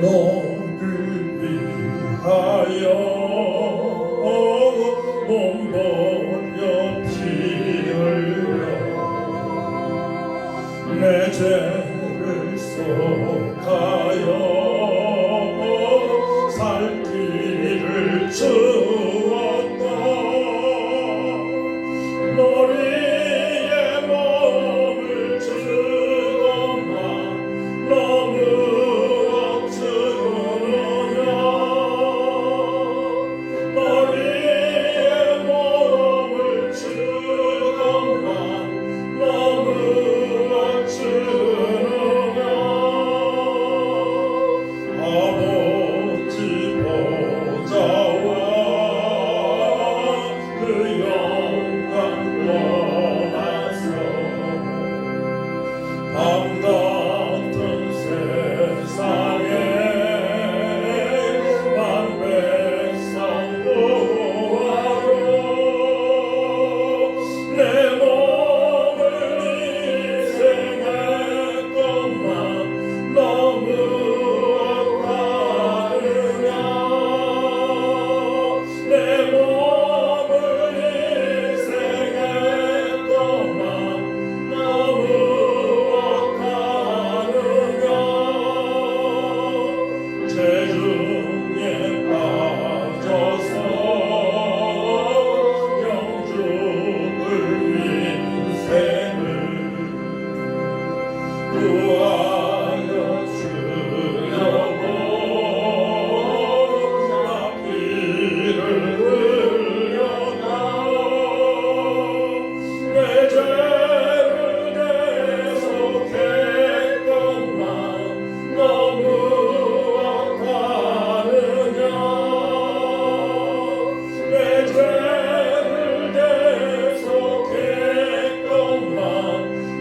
너를 위하여 몸 버려 피 흘려 내 죄를 속하여 살 길을 주었다. 너리의 몸을 주건마 너무 억주느냐. 너리의 몸을 주건마 너무 억주느냐. 아버지 보좌와 그 영광 떠나서 밤 같은 세상에 만 백성 구하러 내 몸을 희생했건만 너무 억하느냐. 내 몸을 희생했건만 너무 억하느냐. 죄중에 빠져서 영죽을 인생을 구하여 주려고 나 피를 흘려나. 내 죄를 대속했건만 너무 억하느냐. 내 죄를 대속했건만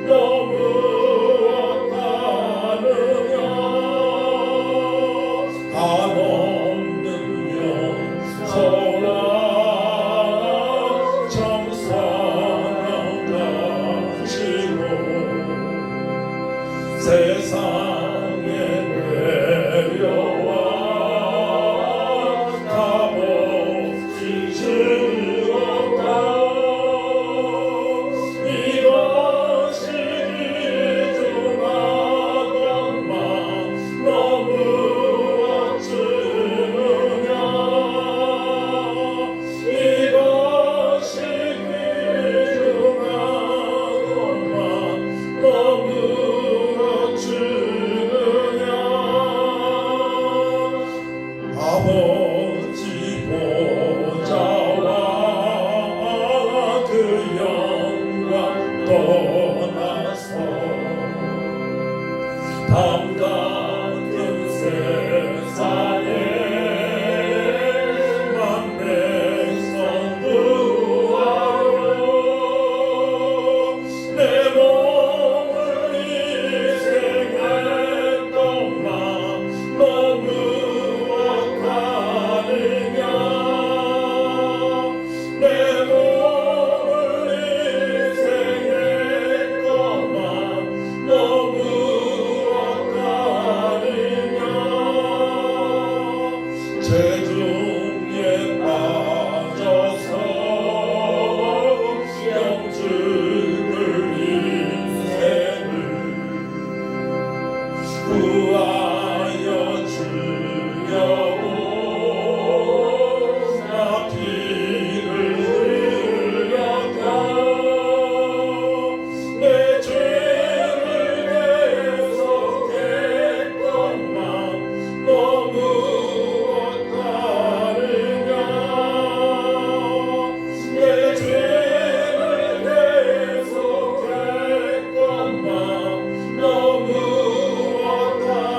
너무 억하느냐. 한없는 용서와 정성을 가지고 세상에 내려와 값없이 주었다. 이것이 귀중하건만 너무 억주느냐. 이것이 귀중하건만 너무 억주느냐. 아버지 보좌와 그 영광 떠나서 밤 같은 세상에 만 백성 구하러 내 몸을 희생했건만 너무 억하느냐. 내 몸을 희생했건만 너무 억하느냐. 죄중에 빠져서 영죽을 인생을 구하여 주려고 나 피를 흘렸다. 내 죄를 대속했건만 너무 억하느냐. 내 죄를 대속했건만 너무 억하느냐.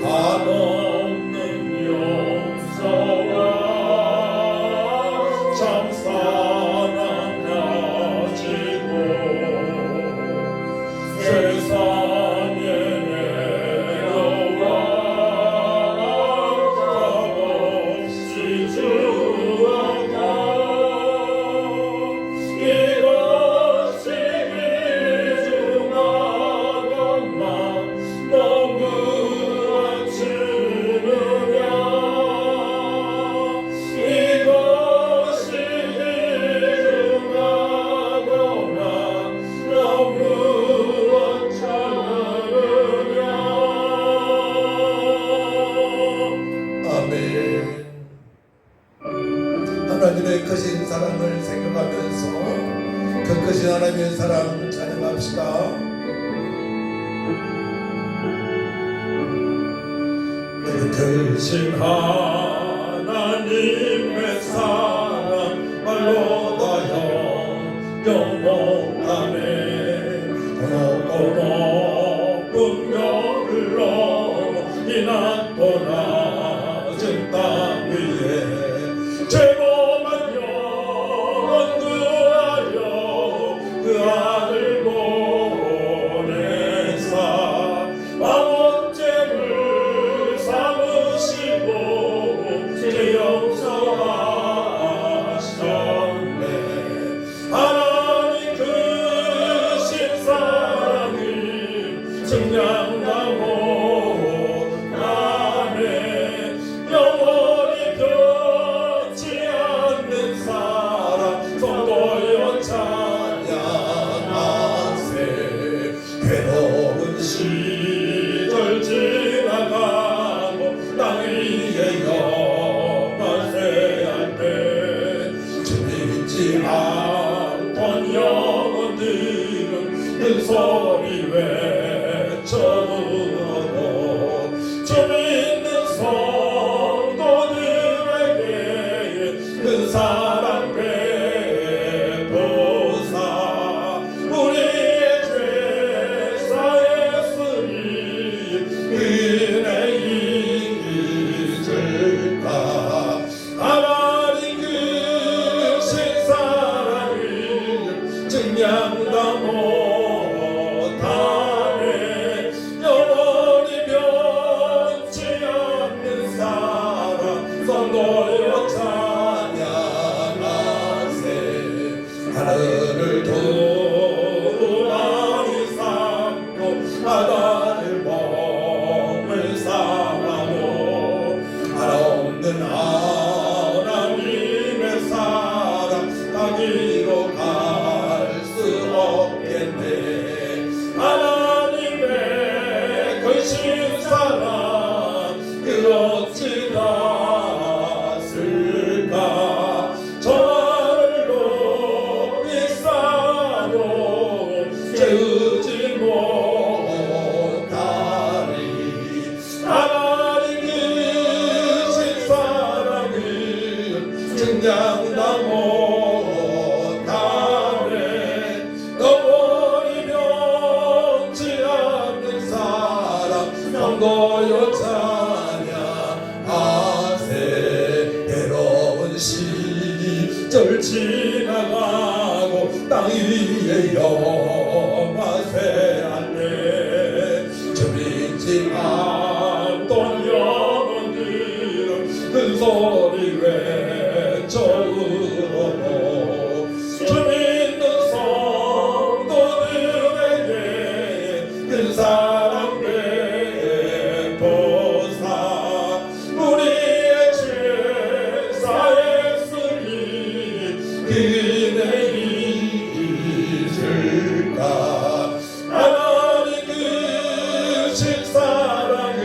한없는 용서와 참 사랑 가지고 세상에 내려와 값없이 주었다. 이것이 귀중하건만 것이다. 크신 하나님의 사랑 말로 다여 영원하네. 높은 별을 넘어 이 낮고 낮은 땅 위에 죄고만 영원하여 그 아들 보내사 마음죄를 삼으시고 죄 용서하셨네. 하나님 크신 사랑을 증량하고 나네. 영원히 변치 않는 사랑 성도여 찬양하세. 괴로운 시절 지나가고 땅 위에 영화세할 때 주님 잊지 않던 영혼들은 큰 소리 외쳐 부르고 주 믿는 성도들에게 큰 사랑 베푸사 우리의 죄 사했으니 은혜 잊을까. 하나님 크신 사랑을 증량다 못하네. 영원히 변치 않는 사랑 성도여 찬양하세. 하늘을 두루마리 삼고 바다를 몸을 삼아도 하나없는 하나님의 사랑 가기로 갈 수 없겠네. 하나님의 크신 사랑 그 어찌 닿았을까. 저 하늘로 비싸도 채우지 못하리. 하나님 크신 사랑을 증량다 못하네. 영원히 변치 않는 사랑 성도여 찬양하세. 괴로운 시절 지나가고 땅 위에 영화세 안네. 주 믿지 않던 영혼들은 큰 소리 외쳐 울고 주 믿는 성도들에게 큰 사랑 베푸사 우리의 죄 사했으니 은혜 잊을까. 하나님 크신 사랑을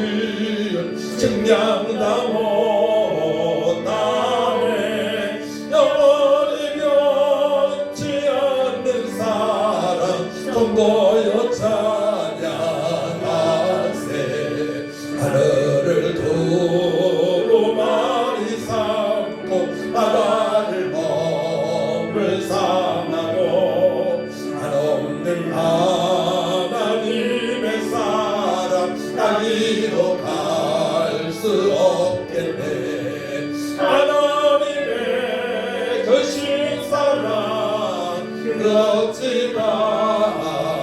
증량다 못하네. 영원히 변치 않는 사랑 성도여 찬양하세. 하늘을 두루마리 삼고 바다를 몸을 삼아도 한없는 하나님의 사랑 따위로 갈 수 없겠네. 하나님의 크신 사랑 어찌 닿았을까.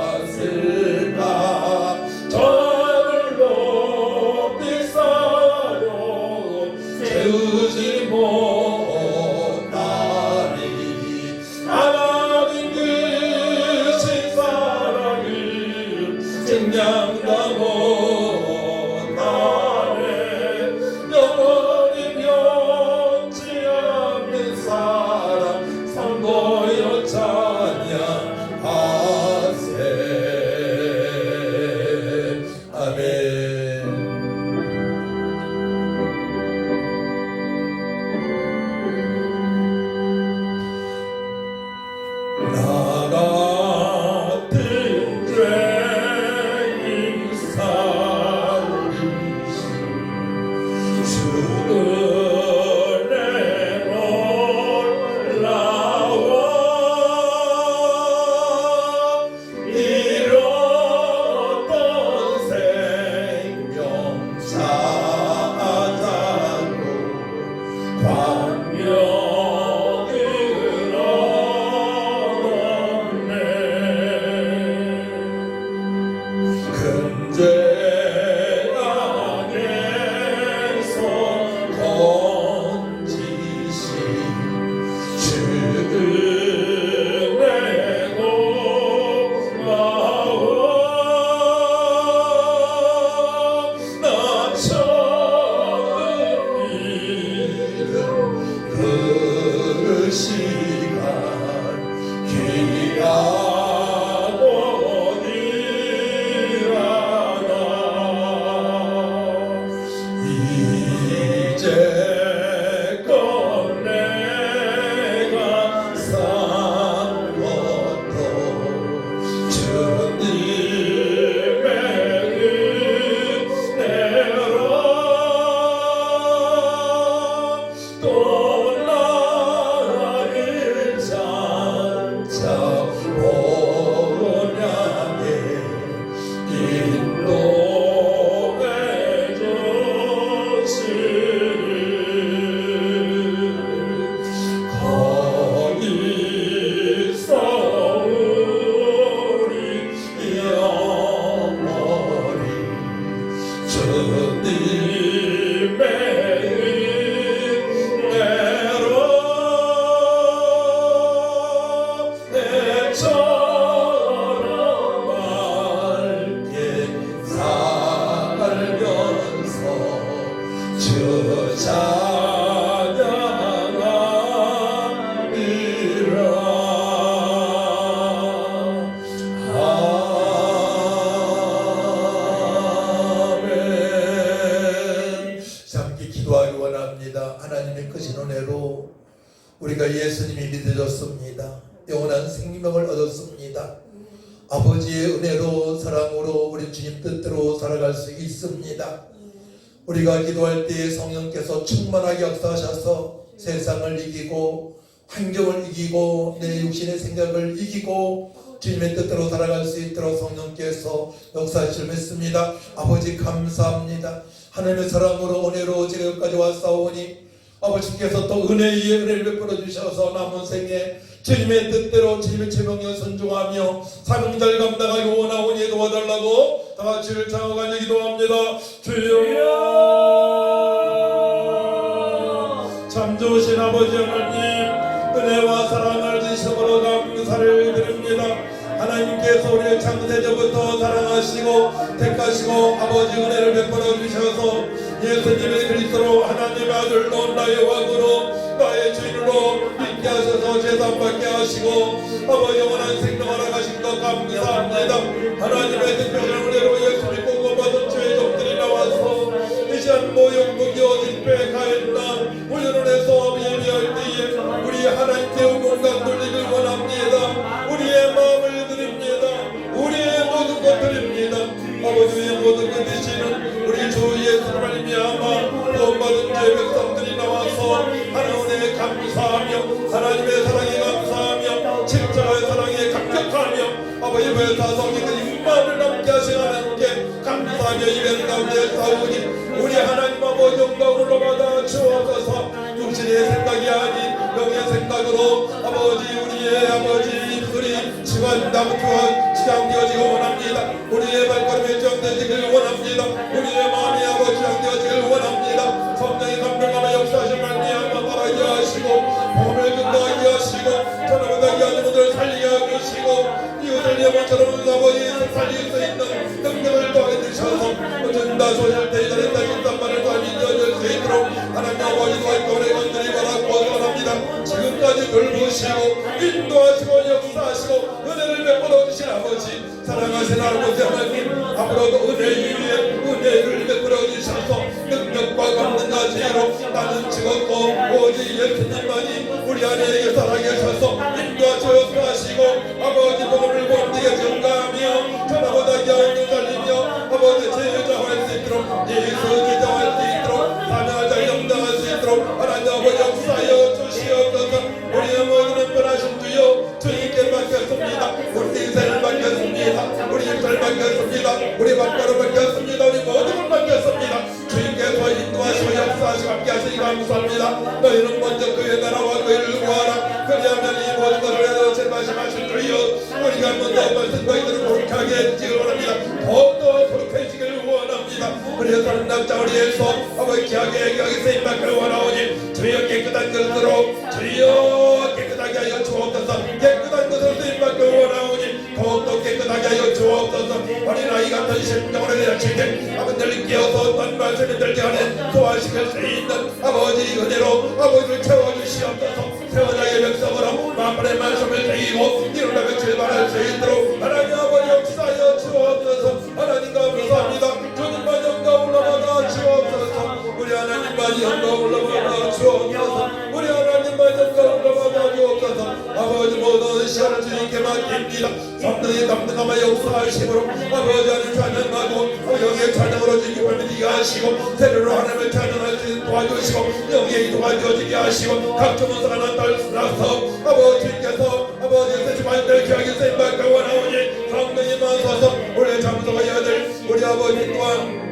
저 하늘로 비싸도 채우지 못하리. 하나님 크신 사랑을 증량다 못하네. 영원히 변치 않는 사랑 성도여 찬양하세. 아멘. 나 같은 우리가 예수님이 믿어졌습니다. 영원한 생명을 얻었습니다. 아버지의 은혜로 사랑으로 우리 주님 뜻대로 살아갈 수 있습니다. 우리가 기도할 때 성령께서 충만하게 역사하셔서 세상을 이기고 환경을 이기고 내 육신의 생각을 이기고 주님의 뜻대로 살아갈 수 있도록 성령께서 역사하시려 믿습니다. 아버지 감사합니다. 하나님의 사랑으로 은혜로 지금까지 왔사오니 아버지께서 또 은혜 위에 은혜를 베풀어 주셔서 남은 생에 주님의 뜻대로 주님의 제명에 순종하며 사명자를 감당하기 원하오니 도와달라고 다같이 주를 장하간에 기도합니다. 주여 참 좋으신 아버지 하나님 은혜와 사랑을 주심으로 감사를 드립니다. 하나님께서 우리를 창세전부터 사랑하시고 택하시고 아버지 은혜를 베풀어 주셔서 예수님의 그리스도로 하나님의 아들로 나의 왕으로 나의 주인으로 믿게 하셔서 제사받게 하시고 아버지 영원한 생명을 허락하신 것 감사합니다. 하나님의 특별한 은혜로 예수 믿고 구원받은 주의 종들이 나와서 이 시간 모욕 무기어 집회 가했나 우연원에서 예배할 때에 우리 하나님께 온갖 돌리길 원합니다. 우리의 마음을 드립니다. 우리의 모든 것 드립니다. 아버지의 모든 것 되시는 우리 주 예수를 말미암아 구원받은 주의 백성들이 나와서 하나님의 감사하며 하나님의 사랑에 감사하며 십자가의 사랑에 감격하며 아버지의 사성이 그 마음을 남게 하신 하나님께 감사하며 이변 가운데 싸우니 우리 하나님 아버지 영광을 받아 주옵소서. 육신의 생각이 아닌 영의 생각으로 아버지 우리의 아버지 입술이 지관 나무와 지장되어지고 원합니다. 우리의 발걸음이 지장되어지길 원합니다. 우리의 마음이 아버지 지장되어지길 원합니다. 성령의 감동하며 역사하신 말미암아 말하게 하시고 몸을 근거하게 하시고 전화보다게 하는 분들을 살리게 하시고 이웃을 예물처럼 아버지 살릴 수 있는 능력을 더해 주셔서 어쩐다 소실 때 이전했다 진단만을 더 믿어줄 수 있도록 하나님 아버지와 교회 건들이 바라고 원합니다. 지금까지 돌보시고 인도하시고 역사하시고 은혜를 베풀어 주신 아버지 사랑하신 아버지 하나님 앞으로도 은혜 위에 은혜를 베풀어 주셔서 능력과 감동과 지혜로 나는 죽었고 오직 예수님만이 우리 안에 살아계셔서 인도하시고 역사하시고 아버지 복음을 본디게 증가하며 전하보다 겨울을 살리며 아버지 제자할 수 있도록 예수 기자할 수 있도록 사명할 자 영당할 수 있도록 하나님 아버지 역사하여 주시옵소서. 우리의 모든 변하신 주여 주님께 맡겼습니다. 우리 인생을 맡겼습니다. 우리 입을 맡겼습니다. 우리 밥가루 맡겼습니다. 우리 모든 걸 맡겼습니다. 주님께서 인도하시고 역사하시고 함께 하시니 감사합니다. 너희는 먼저 그의 나라와 그의 구하라. 그리하면 이 모든 것을 해서 제 말씀하신 주여 우리가 먼저 말씀 너희들을 거룩하게 해주시길 원합니다. 더욱더 거룩해지기를 원합니다. 그래서 남자 우리에서 아버지 귀하게 쓰임받기를 원하오니 주여 깨끗한 것으로 주여 깨끗하게 하여 주옵소서. 깨끗한 것으로 쓰임받기를 원하오니 더욱더 깨끗하게 하여 주옵소서. 어린아이 같은 심령을 내려칠 때 아버지를 깨어서 어떤 말씀이 들게 하는 소화시킬 수 있는 아버지 은혜로 아버지를 채워주시옵소서. 세원자의 백성으로 만번의 말씀을 드리고 일어나며 출발할 수 있도록 하나님 아버지 역사하여 주옵소서. 하나님 감사합니다. 주님만 영광 올라받아 주옵소서. 우리 하나님만 영광 올라받아 주옵소서. 우리 하나님만 영광 올라받아 주옵소서. 아버지 모든 시간을 주님께 맡깁니다. 성령의 감동하며 역사하심으로 아버지 하나님 찬양하고 영의 찬양으로 주님을 믿게 하시고 새로로 하나님을 찬양할 수 있도록 도와주시고 영의 도와주시게 하시고 각종 사랑한 딸라서 아버지께서 아버지의 세심한들 귀하게 쓰임받고 원하오니 성령이 마소서. 우리 장소가 여들 우리 아버지 또한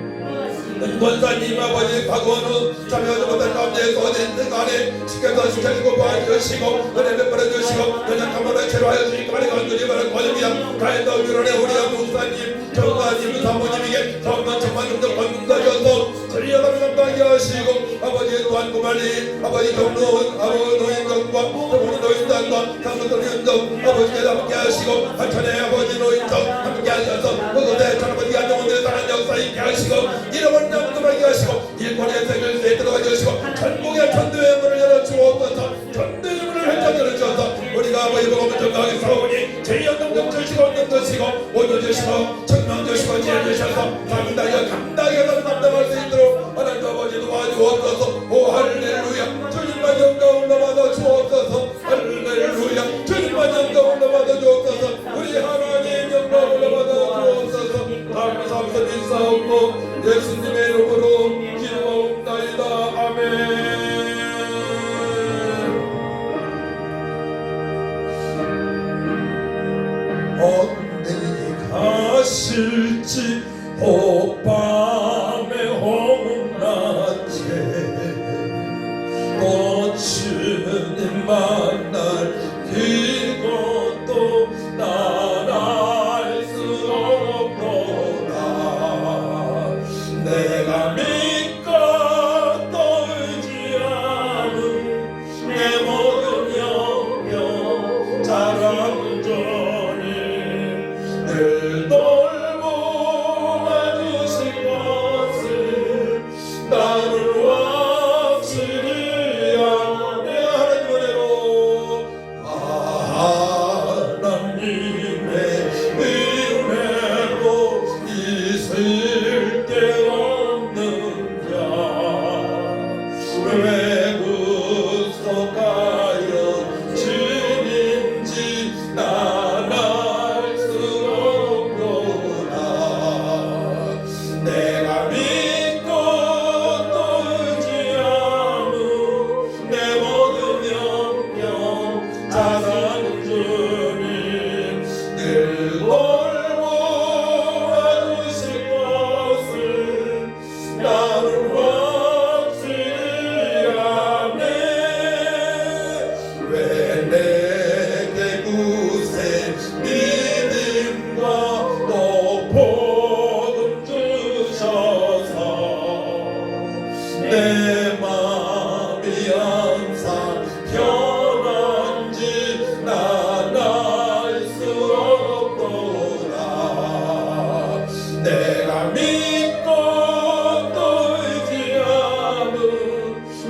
권사님 아버지 박원우 참여하지 못한 가운데서 어딘지 간에 지켜서 지켜주고 도와주시고 은혜 베풀어 주시고 연약함으로 체로하여 주시고 많이 건드리 바라고 원합니다. 가해도 위로해 우리 목사님 정사님 사모님에게 성만 천만 능력 건너셔서 저희여러분 감당하게 하시고 아버지 또한 구만리 아버지 경로원 아버지 노인정과 우리 노인단과 강원도 연정 아버지께 함께 하시고 한천의 아버지 노인정 함께 하셔서 그곳에 전아버지 안정원들의 사랑 역사 있게 하시고 이름을 양도하게 하시고 일본의 세계를 내들어가 주시고 전국의 전도의 문을 열어주옵소서. 전도의 문을 펼쳐 열어주셔서 우리가 아버지 복음을 전하게 싸우니 죄의 능력 주시고 능력 주시고 오늘 주시고 청명 주시고 지혜 주셔서 감당하게 감당할 수 있도록 하나님 아버지 도와주옵소서. 오 할렐루야. 주님만 영광 올라받아 주옵소서. 드리고 예수님의 이름으로 기도하옵나이다. 아멘. 어디 가실지 밤에 홍낮에 또 주님 만날 그것도 난 알 수 없도다. 내가 믿고 또 의지하는 내 모든 영역 자랑은 늘 돌보아 주실 것을 나를 확실히 아네. 하나님 은혜로 하나님의 은혜로 있을 데 없는 자 왜 구속하여 주님지 난 알 수 없도다. 내가 믿고 또 의지하는 내 모든 영역 자사는 주님 늘 돌보아 주실 것을 나는 확실히 아네. 왜 내게 구세 믿음과 또 복음 주셔서 내 마음이 항상 편한지 난 알 수 없도다. 내가 믿고 또 의지하는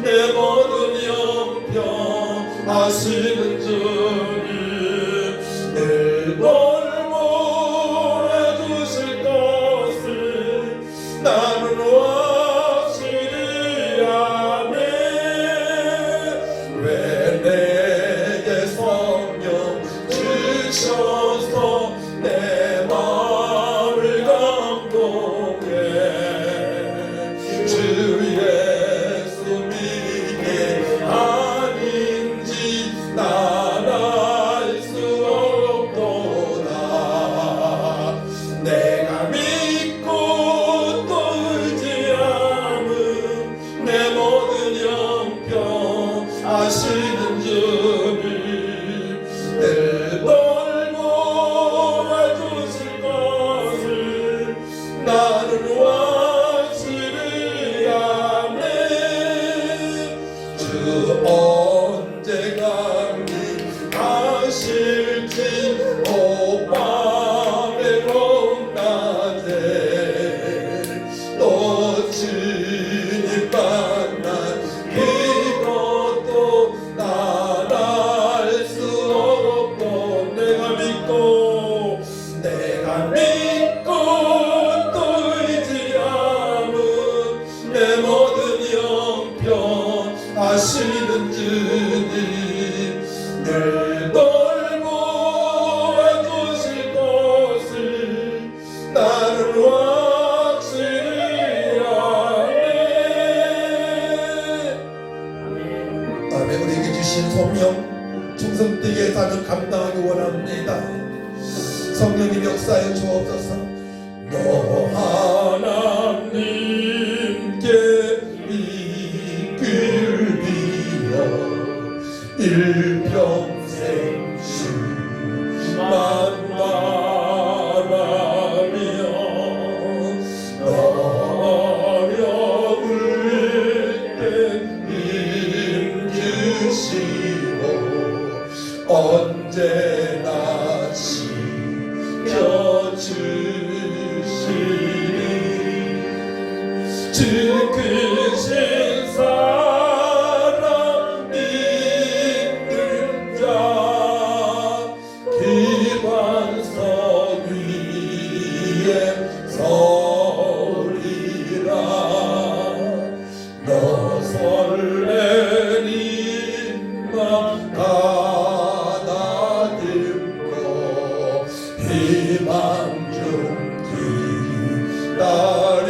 내 모든 영평 하시는 주님 늘 돌보아 주실 것을 나는 확실히 아네. 왜 내게 성령 주셔서 내 마음을 감동해 주 예수 믿게 아닌지 난 알 수 없도다. 내가 믿고 또 의지하는 내 모든 영평 하시는 주님 늘 돌보아 주실 것을 나는 확실히 아네. 주 언제 감히 가실지 밤에 홍낮에 또 주님 만난 그것도 난 알 수 없고. 내가 믿고 또 의지하는 내 모든 영평 하시는 주님 늘 돌보아 주실 것을 나는 확실히 아네. 아멘. 우리에게 주신 소명 충성되게 사는 감당하기 원합니다. 성령님 역사에 주옵소서. 너 하나님께 이끌리어 일평생 주만 바라며 어려울 때 힘 주시고 언제나 지켜주시니 주 크신 사랑 믿는 자 기반석 위에 서리라. 너 설레는 맘 가다듬고 희망 좀 기다리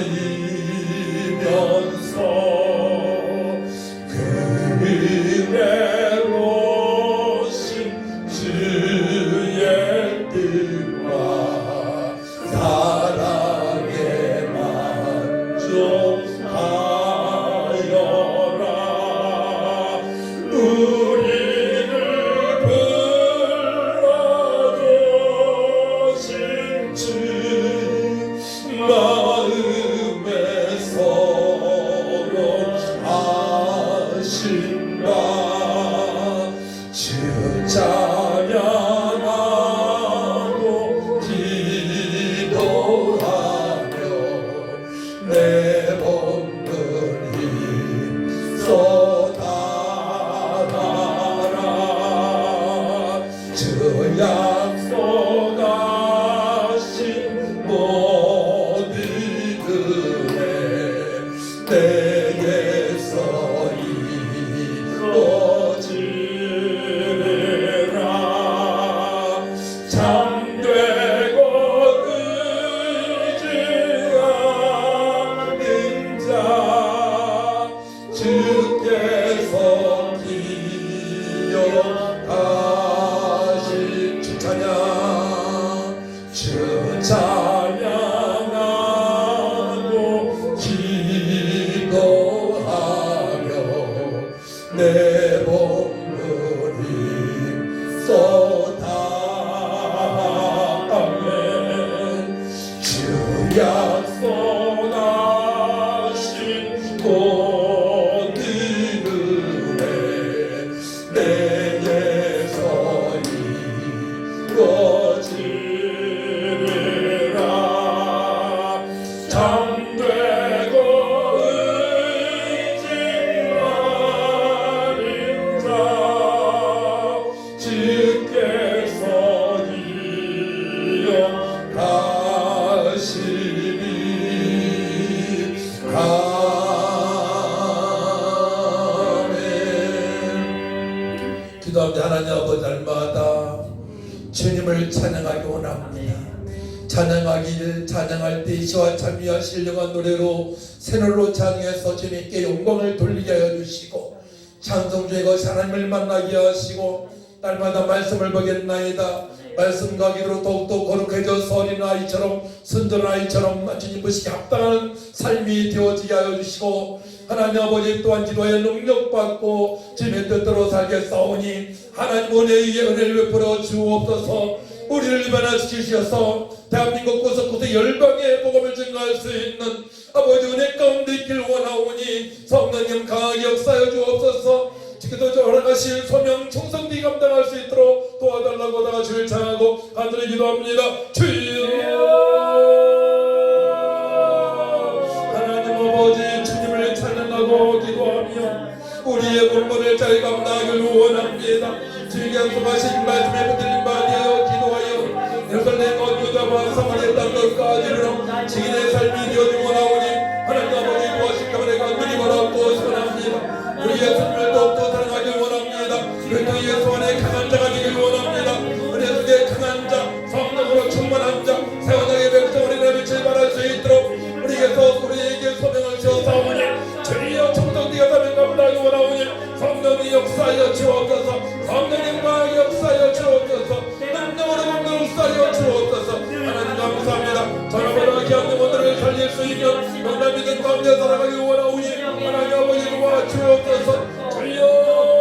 약속하신 곧 이르네 내게서 이루어지리라 참되고 의지하는 자 주께서 이어가시리 아멘. 기도합니다. 하나님 아버지 날마다 주님을 찬양하기 원합니다. 찬양할 때 시와 참미와 신령한 노래로 새노래로 찬양해서 주님께 영광을 돌리게 하여 주시고 찬송 중에 것이 하나님을 만나게 하시고 날마다 말씀을 보겠나이다. 말씀과 기도로 더욱더 거룩해져서 어린아이처럼 순전아이처럼 주님 보시기에 합당한 삶이 되어지게 하여 주시고 하나님 아버지 또한 기도에 능력받고 주님의 뜻대로 살겠사오니 하나님 은혜의 은혜를 베풀어 주옵소서. 우리를 변화시키셔서 대한민국 곳곳에 열방의 복음을 증가할 수 있는 아버지 은혜 가운데 있길 원하오니 성령님 강하게 역사하여 주옵소서. 지금도 돌아가실 소명 충성히 감당할 수 있도록 도와달라고 다 주를 찬양하고 간절히 기도합니다. 주여 하나님 아버지 주님을 찬양하고 기도하며 우리의 공부를 잘 감당하길 원합니다. 주님께 약속하신 말씀에 붙들린 바 되어 기도하여 예루살렘 온 유다와 사마리아 땅 끝까지로 지인의 삶이 되어지기 원하오니 하나님 아버지 도와주시기 바라고 간절히 바라고 소원합니다. 우리 예수님을 더욱더 사랑하길 원합니다. 그리고 예수 안에 강한 자가 되길 원합니다. 은혜 속에 강한 자, 성령으로 충만한 자, 세원장의 백성을 인하여 빛을 발할 수 있도록 우리에게 소명을 주었사오니 주여 충성되게 사명 감당하기 원하오니 성령이 역사하여 주옵소서. 성령님 강하게 역사하여 주옵소서. 능력으로 역사하여 주옵소서. 하나님 감사합니다. 전화번호 귀한 영혼들을 살릴 수 있는 영남 믿음 가운데 살아가기 원하오니 하나님 아버지 도와주옵소서. 주여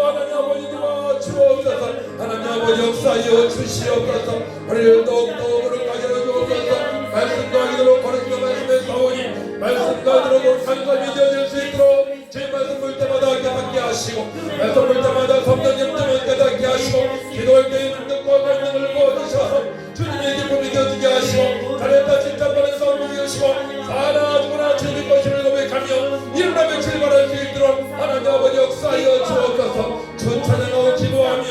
하나님 아버지 도와주옵소서. 하나님 아버지 역사하여 주시옵소서. 우리를 더욱더 거룩하게 해주옵소서. 말씀과 기도로 거룩한 말씀에 싸우니 말씀과 기도로 상감이 되어질 수 있도록 제 말씀 볼 때마다 깨닫게 하시고 말씀 볼 때마다 성령님 때문에 깨닫게 하시고 기도할 때의 능력과 권능을 부어주셔서 주님의 기쁨이 되어지게 하시고 잘했다 칭찬받은 싸움이 되시고 사나 죽으나 주님의 것임을 고백하며 일어나며 출발할 수 있도록 하나님 아버지 역사하여 주옵소서. 주 찬양하고 기도하며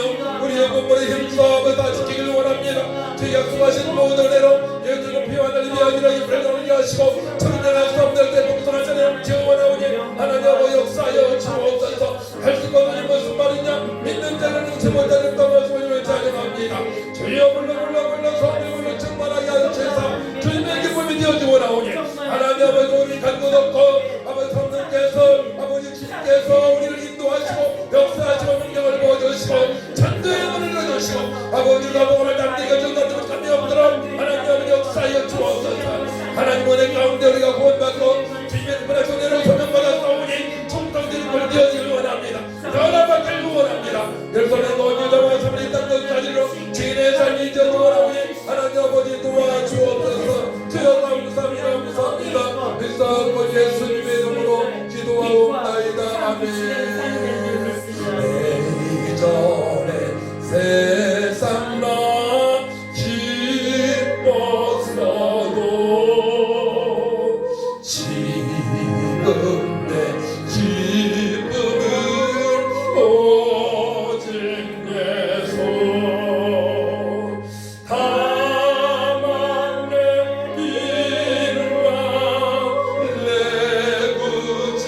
우리의 공부를 힘써서 다 지키길 원합니다. 주 약속하신 모든 은혜로 예수님 피와 날이 되어지라기 별나오게 하시고 천년할 수 없는 때 복성할 자는 지원하오니 하나님 아버지 역사하여 주옵소서. 할 수가 없는 무슨 말이냐 믿는 자는 능치 못하는 떠나서 찬양합니다. 주여 불러 성령으로 충만하게 하여 주사 주님의 기쁨이 되어지고 나오니 하나님 아버지 우리 간도 없고 아버지 성령께서 아버지 주님께서 우리를 인도하시고 역사하시고 능력을 보여주시고 전도의 문을 열어주시고 아버지가 복음을 남기게 전도하시고 참여 없도록 하나님 아버지 역사하여 주옵소서. 하나님 은혜 가운데 우리가 구원받고 주님의 은혜로 소명받아 싸우니 총성들이 벌되어지길 원합니다. 변화받기를 원합니다. 예루살렘 온 유다와 사마리아 땅 끝까지로 주인의 삶이 되어지고 나오니 하나님 아버지 도와주옵소서. 주여 감사합니다. 믿사하고 예수님의 이름으로 기도하옵나이다. 아멘. 이전에 세상 나 기뻤어도 지금 내 기쁨은 오직 예수 다만 내 이름과 내 구주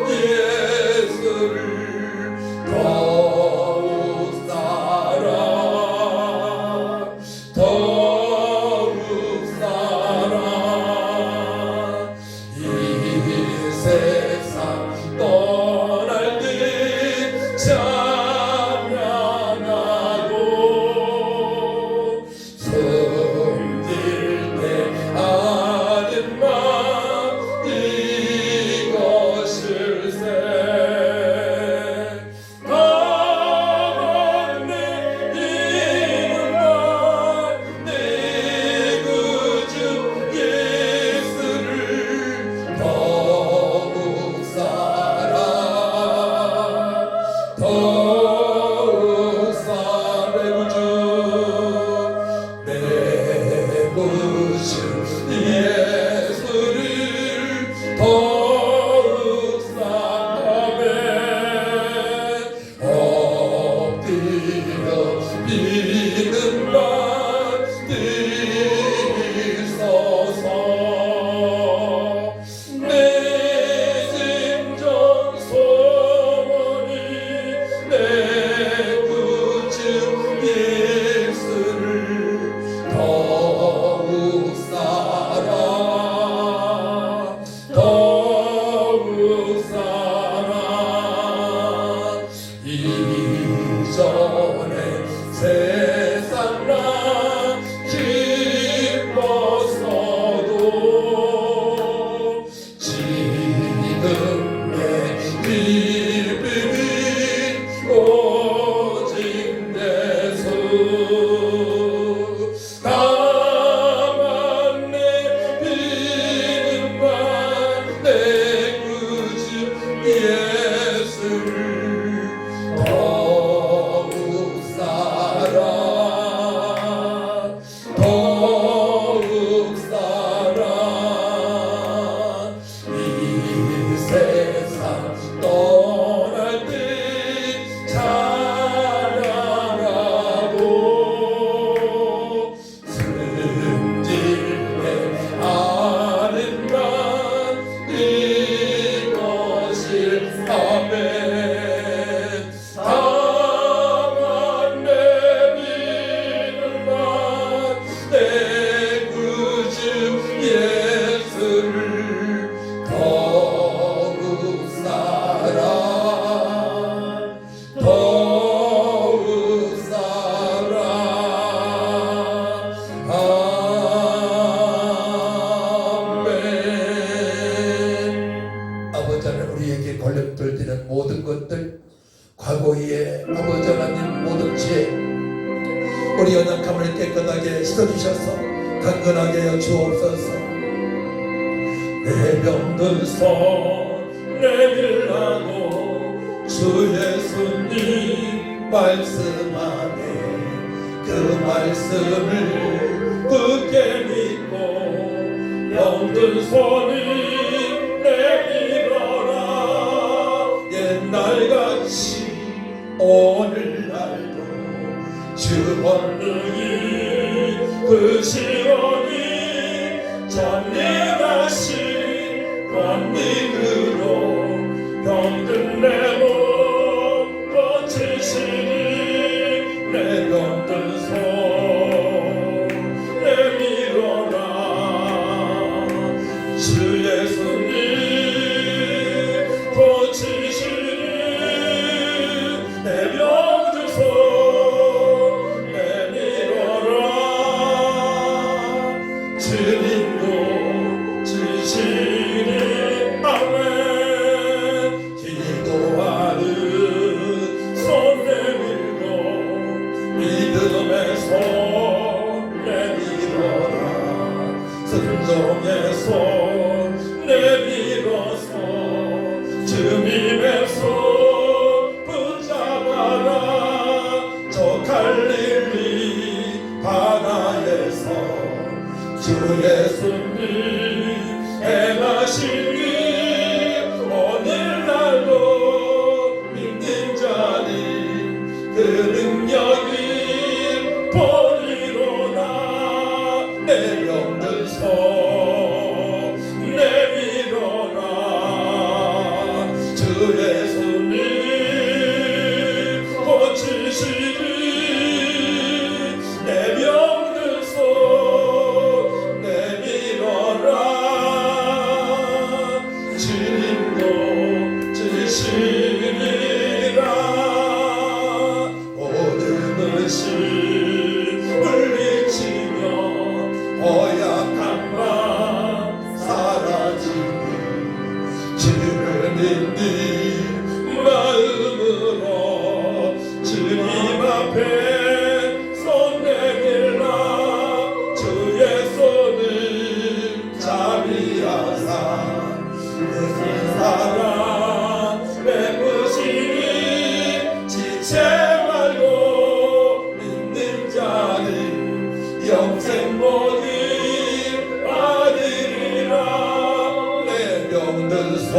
예수를 모든 것들, 과거의 아버지 하나님 모든 죄, 우리 연약함을 깨끗하게 씻어주셔서 강건하게 하여 주옵소서. 내 병든 손 내밀라고 주 예수님 말씀하네. 그 말씀을 굳게 믿고 병든 손이 내밀어라. 옛날같이 오늘날도 주 권능이 그 시원이 전능하신 권능으로 병든 내 몸 고치시니 내 병든 손 내밀어라. 주 예수님 고치시니 내 병든 손 내밀어라. 주님도 주시니 아멘. 기도하는 손 내밀고 믿음의 손 내밀어라. 순종의 손 내밀어서 주님의 손 붙잡아라. 저 갈릴리 바다에서 주 예수님 행하신 오늘날도 믿는 자는 그 능력이 보리로다. 내 병든 손 내밀어라. 주 예수님 고치시니 내 병든 손 내밀어라. 주님도 주시리라. 모든 의심 물리치며 허약한 맘 사라지니 주를 믿는 마음으로 주님 앞에 손 내밀라. 주의 손을 자비하사 내 사랑 베푸시니 지체 말고 믿는 자는 영생 모든 아들이라. 내 병든 손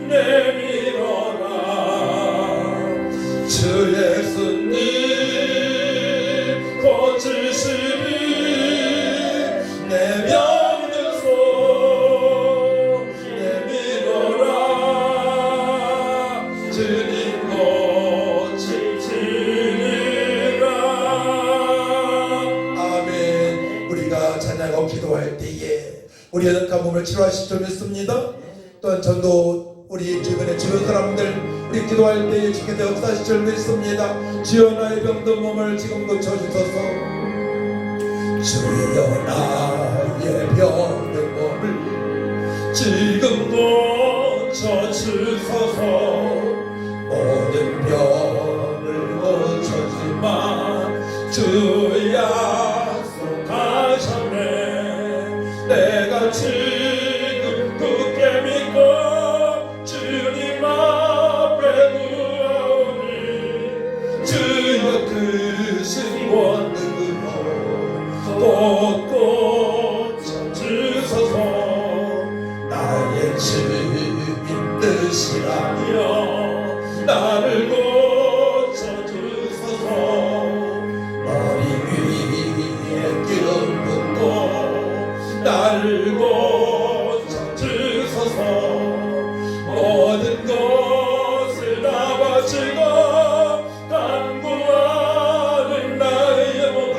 내밀어라. 주 예수님 고치시니 내 병든 손 내밀어라. 주님 고치시리라. 아멘. 우리가 찬양하고 기도할 때에 우리의 가뭄을 치료하실 줄 믿습니다. 또한 전도 우리 주변의 주변 사람들 우리 기도할 때에 주께서 역사하실 줄 믿습니다. 주여 나의 병든 몸을 지금 고쳐주소서. 주여 나의 병든 몸을 지금 고쳐주소서. 모든 병을 고쳐주마. 주 약속하셨네. 내가 지금 굳게 믿고 주님 앞에 구하오니 주여 크신 권능으로 곧 고쳐주소서. 나의 주님 뜻이라며 나를 고쳐주소서. 머리 위에 기름 붓고 나를 고쳐주소서. 모든 것을 다 바치고 간구하는 나의 몸을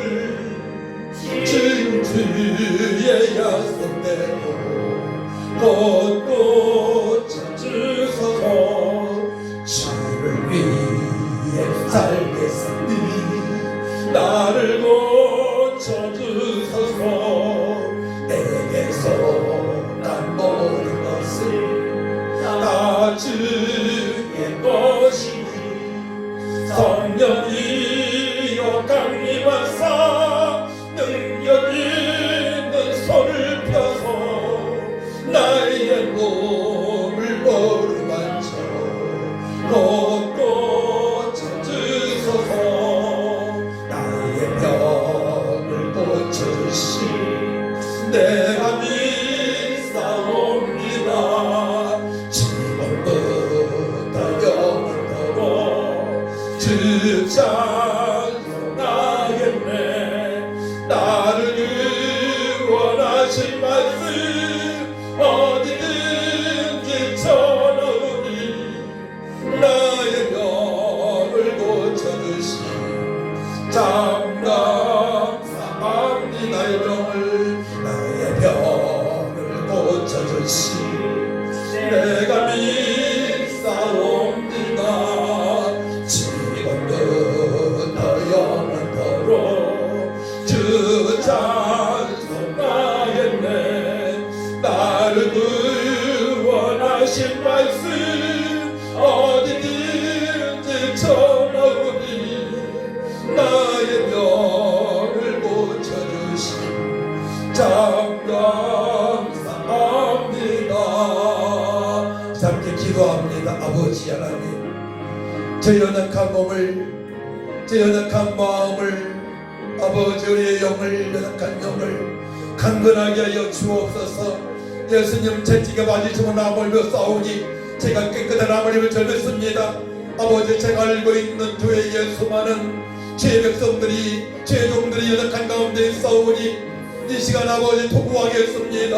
지금 주의 약속대로 곧 고쳐주소서. 주를 위해 살겠으니 나를 고쳐주소서. 내게서 몸을 어루만져 걷고 찾으소서. 나의 병을 고쳐주시 내가 믿사옵니다. 지금부터 영원토록 주 찬송하겠네. 나를 구원하신 말씀 어디든지 전하오니 나의 병을 고쳐주시 장담사합니. 나의 병을 고쳐주시 내가 믿사옵니다. 지금부터 영원토록 주 찬송하겠네. 나를 구원하신 말씀 어디든지 전하오니 나의 병을 고쳐주시 장감사합니다. 함께 기도합니다. 아버지 하나님, 제 연약한 몸을, 제 연약한 마음을, 아버지 우리의 영을, 연약한 영을 강건하게 하여 주옵소서. 예수님 채찍에 맞으시고 나물며 싸우니 제가 깨끗한 나물임을 절믿습니다. 아버지, 제가 알고 있는 주의 예수만은 죄의 백성들이, 죄종들이 연약한 가운데 싸우니 이 시간 아버지 토구하겠습니다.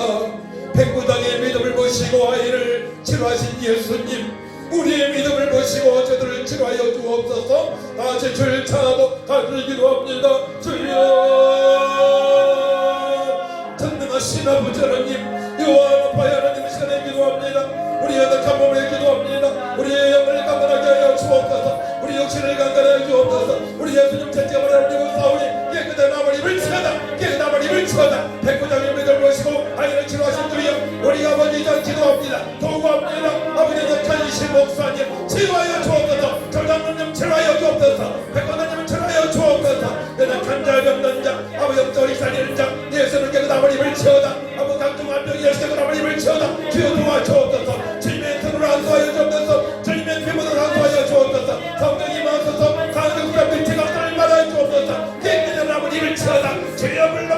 백부장의 믿음을 보시고 아이를 치료하신 예수님, 우리의 믿음을 보시고 저들을 치료하여 주옵소서. 다시 주를 찬하고 간절히 기도합니다. 주여, 전능하신 아버지 하나님, 여호와 아파의 하나님, 이 시간에 기도합니다. 우리 연약한 몸에 기도합니다. 우리의 영을 강건하게 하여 주옵소서. 우리 육신을 강건하게 하여 주옵소서. 우리 예수님 채찍을 올리고 싸우니 깨끗한 나물 입을 치어다, 깨끗한 나물 입을 치어다. 백부장의 믿음을 보시고 아이를 치료하신 주여, 우리 아버지 전 기도합니다. 도구합니다. 아버지 전찬이신 목사님 치료하여 주옵소서. 조장로님 치료하여 주옵소서. 백관장님 치료하여 주옵소서. 연약한 자, 병든 자, 아버지 없어리 살리는 자, 예수를 깨끗한 나물 입을 치어다. 아버지 강중한 병이 예수를 나물 입을 치어다. 주여 도와주옵소서. 주님의 손으로 안수하여 주옵소서. 주님의 피부로 안수하여 주옵소서. 성령이 임하소서. 강력수가 빛의 강도를 말하여 주옵소서. 깨끗한 나물 입을 치어다. 주여 불러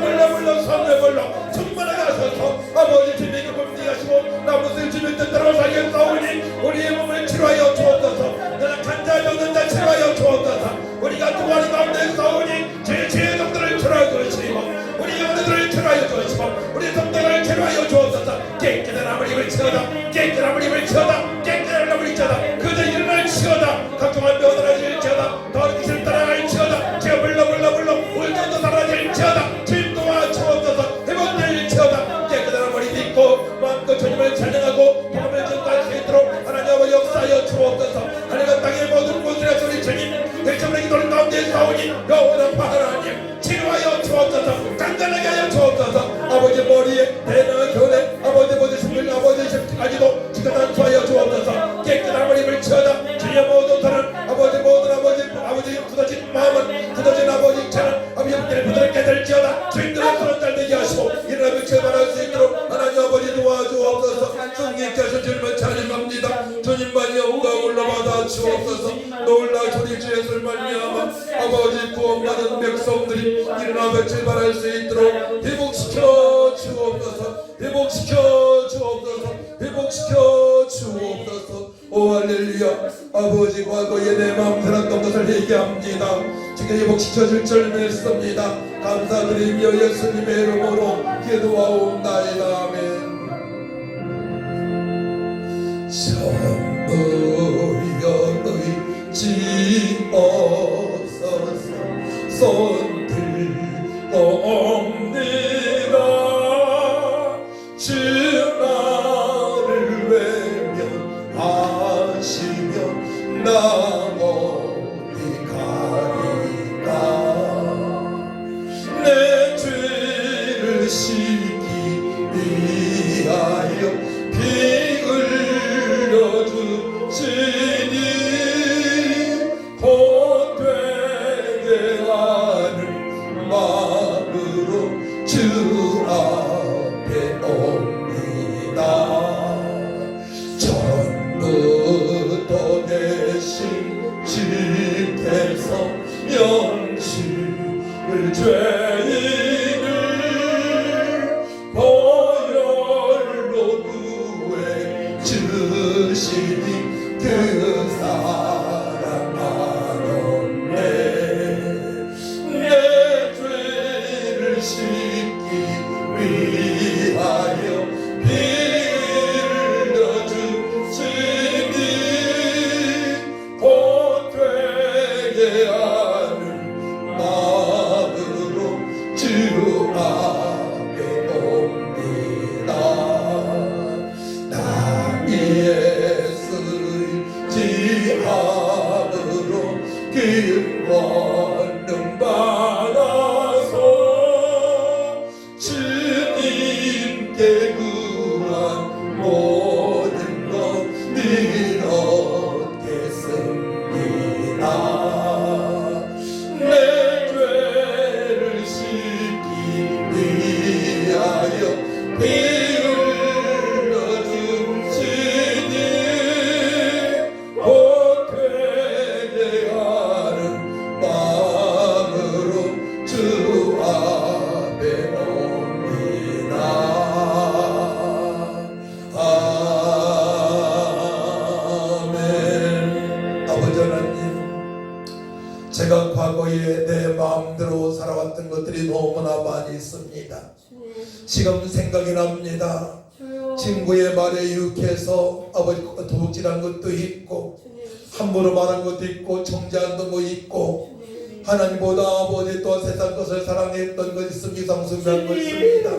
성령 불러 충만하게 하소서. 아버지 주님의 기쁨을 하시고 나무들 주님의 뜻대로 살게 싸우니 우리의 몸을 치료하여 주옵소서. 연약한 자, 병든 자 치료하여 주옵소서. 우리가 두마리 가운데 싸우니 죄의 정도를 치료하여 주시고 우리 영혼들을 치료하여 주시고 우리 성도를 치료하여 주옵소서. 깨끗한 나물 입을 치어다. 깨끗한 나물 입을 치어다. 깨끗한 나물 입을 치어다. 그저 일어날 치어다. 각종한 병을 사라질 치어다. 더러운 짓을 따라갈 치어다. 주여 불러 울정도 사라질 치어다. 주님 도와주옵소서. 회복될 치어다. 깨끗한 나물 입고 마음껏 주님을 찬양하고 복음을 전할 수 있도록 하나님 아버지 역사하여 주옵소서. 하늘과 땅의 모든 곳에서 우리 주님 대처의 기도를 가운데 싸우니 영원한 하나님 치료하여 주옵소서. 간단하게 하여 주옵소서. 아버지 머리에 대나 견에 아버지 모든 신경 아버지 십지까지도 지금 수하여 주옵소서. 깨끗한 머리를 치어다. 주여 모든 사람 아버지 모든 아버지 굳어진 마음은 굳어진 아버지 차는 아버지 분들의 부드럽게 될지어다. 주인들의 손을 잘되게 하시고 일어나며 체험할 수 있도록 하나님 아버지 도와주옵소서. 성령께서 주님을 찬양합니다. 주님만 영광 올라받아 주옵소서. 놀라 소리 주에서 말미암아 아버지 구원받은 백성들이 일어나며 출발할 수 있도록 회복시켜 주옵소서. 회복시켜 주옵소서. 회복시켜 주옵소서. 오 할렐루야. 아버지 과거에 내 마음 들었던 것을 얘기합니다. 지금 회복시켜 줄 줄 믿습니다. 감사드리며 예수님의 이름으로 기도하옵나이다. 아멘. 전부여 의지없어서 손 들옵니다. 주 나를 외면하시면 나 어디 가리까. 내 죄를 씻기 위하여 피 흘려주시니 복되게 하는 마음으로 주 앞에 옵니다. 예수지함으로 기원을 받아서 주님께 구한 모든 것 이뤘겠습니다. 내 죄를 씻기 위하여 피 흘려준 주님 회개하는 마음으로 주 앞에 옵니다. 아멘. 아버지 하나님, 제가 과거에 내 마음대로 살아왔던 것들이 너무나 많이 있습니다. 지금 생각이 납니다. 친구의 말에 유혹해서 아버지 도둑질한 것도 있고 함부로 말한 것도 있고 정죄한 것도 있고 하나님보다 아버지 또 세상 것을 사랑했던 것 있음 이상숭배한 것 있습니다.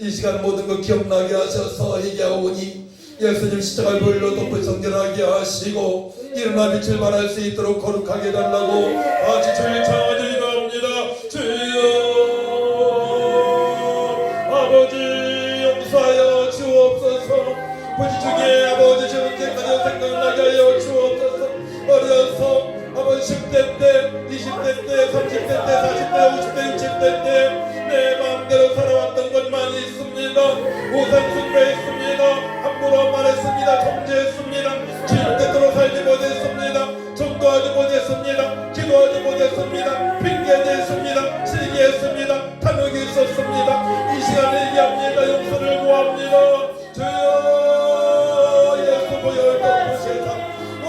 이 시간 모든 것 기억나게 하셔서 얘기하오니 예수님 십자가의 보혈로 덮어 정결하게 하시고 일어나 빛을 발할 수 있도록 거룩하게 해달라고 같이 주의 청하드리옵니다. 주여 아버지 용서하여 주옵소서. 부지 중에 아버지 지금까지 생각나게 하여 주옵소서. 어려서 아버지 10대 때 20대 때 30대 때 40대 50대 60대 때 내 마음대로 살아왔던 것 많이 있습니다. 우상숭배했습니다. 함부로 말했습니다. 정죄했습니다. 주님 뜻대로 살지 못했습니다. 전도하지 못했습니다. 기도하지 못했습니다. 핑계냈습니다. 시기했습니다. 탐욕이 있었습니다. 이 시간에 얘기합니다. 용서를 구합니다. 주여 예수 보혈 덮으시사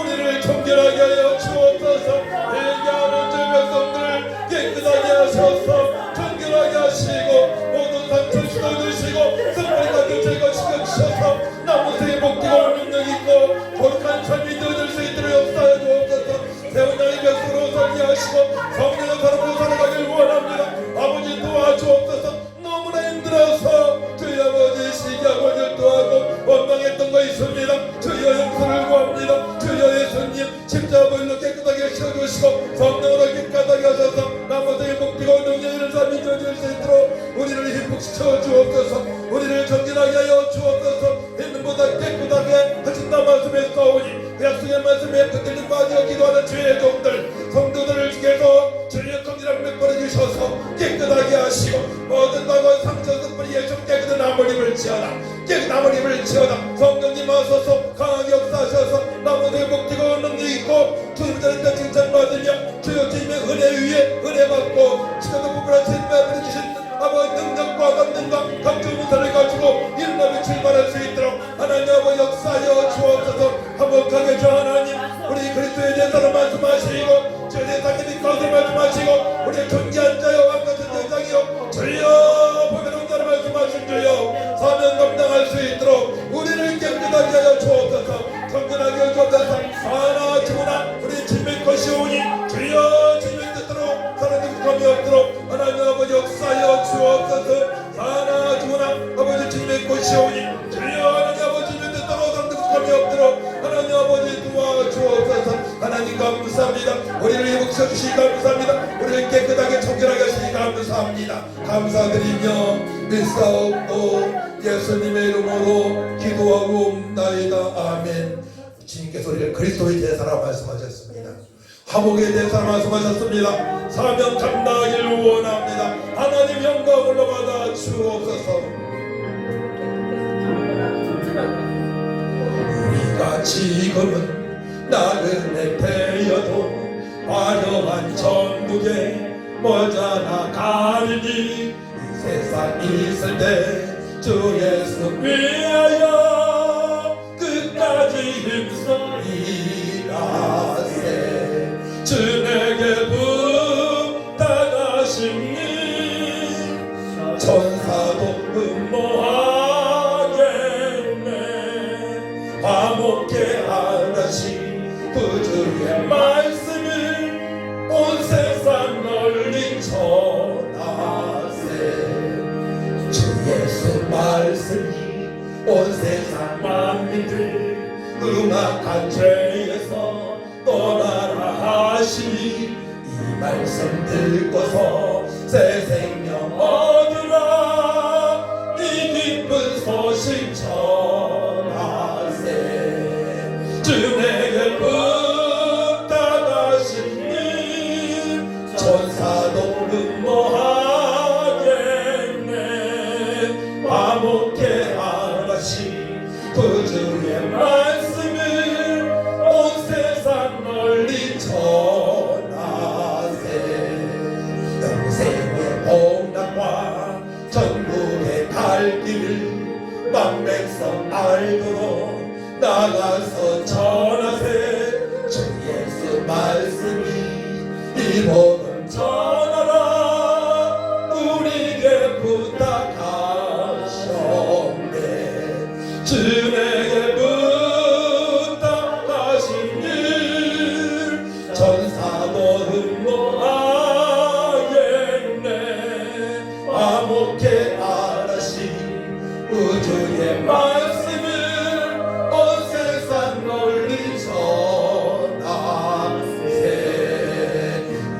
우리를 정결하게 하여 주옵소서. 회개하는 주 백성들을 깨끗하게 하셔서 정결하게 하시고 모든 상처 씻어주시고 성물이 같은 죄가 씻어주셔서 나무새의 복귀가 능력 있고 거룩한 삶이 되어질 수 있도록 역사해 주옵소서. 세운 양의 백성으로 살게 하시고 성령의 사람으로 살아가길 원합니다. 아버지 도와주옵소서. 너무나 힘들어서 주의 아버지 시기하고 질투하고 원망했던 거 있습니다. 주여 용서를 구합니다. 주여 예수님 십자가로 깨끗하게 씌워주시고 성령으로 깨끗하게 하셔서 나머지의 복비고 능력을 삶이 되어질 수 있도록 우리를 힘복시켜 주옵소서. 우리를 정진하게 하여 주옵소서. 있는보다 깨끗하게 하신다 말씀했사오니 약속의 말씀에 그들이 빠져 기도하는 주의 종들 성도들을 주께서 주의 정진함을 베풀어 주셔서 깨끗하게 하시고 모든 과거 상처 스프리 예수 깨끗한 나무림을 지어라. 깨끗한 나무림을 지어라. 성령님 하소서. 강하게 역사하셔서 나무들 복지고 능력 있고 주님 자리에 칭찬받으며 주여 주님의 은혜 위에 은혜 받고 지금도 부부라 주님의 주신 아버지 능력과 권능과 각종 무사를 가지고 일어나며 출발할 수 있도록 하나님 아버지 역사하여 주옵소서. 화목하게 주 하나님 우리 그리스도에 대해서 말씀하시고 주의 세상에 빛 것을 말씀하시고 우리의 존귀한 자여 왕같은 대장이여 주여 보배로운 자를 말씀하신 주여 사명 감당할 수 있도록 우리를 깨끗하게 하여 주옵소서. 정결하게 하여 주옵소서. 하나 주나 우리 주님의 것이오니 주여 주님의 뜻대로 사랑의 감이 없도록 하나님 아버지 역사하여 주옵소서. 하나 주나 아버지 주님의 것이오니 주여 하나님 아버지 주님의 뜻대로 사랑의 감이 없도록 하나님 아버지 도와주옵소서. 하나님 감사합니다. 우리를 회복시켜 주시기 감사합니다. 우리를 깨끗하게 청결하게 하시기 감사합니다. 감사드리며 믿사옵고 예수님의 이름으로 기도하옵나이다. 아멘. 주님께서 우리를 그리스도의 제사라 말씀하셨습니다. 화목에 대해서 말씀하셨습니다. 사명 감당하기를 원합니다. 하나님 영광을 받아 주옵소서. 우리가 지금은 나그네 되어도 화려한 천국에 모자라 가리니 이 세상 있을 때 주 예수 위하여 끝까지 힘써 일하세. 주 내게 부탁하시니 천사도 음모하겠네. 화목해 하나씩 그 주의 말씀을 온 세상 널리 전하세. 주 예수 말씀이 온 세상 만민들 흉악한 죄에서 떠나라 하시니 이 말씀 듣고서 새 생명 얻으라 이 기쁜 소식 전하세 주 내게 부탁하시니 천사도 음모하겠네 화목해 하나씩 구주의 말씀을 온 세상 널리 전하세 영생의 복락과 천국의 갈 길을 만백성 알도록 나가서 전하세 주 예수 말씀이 이 복음 전하라 우리에게 부탁하셨네 주 내게 부탁하신 일 전사도 흠모하겠네 화목해 하나씩 우주의 말씀을 온 세상 널리 전하세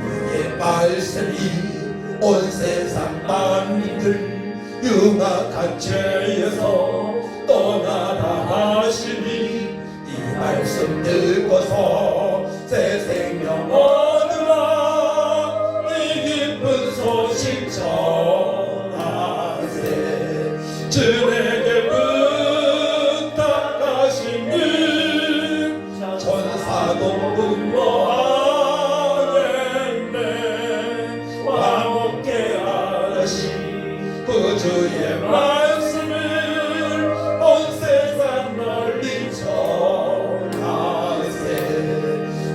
그의 말씀이 온 세상 만민들 흉악한 죄에서 떠나라 하시니 이 말씀 듣고서 새 생명 얻으라 이 기쁜 소식 전하세 주 내게 부탁하신 일 천사도 음모하겠네 화목해 하시 구주의 말씀을 온 세상 널리 전하세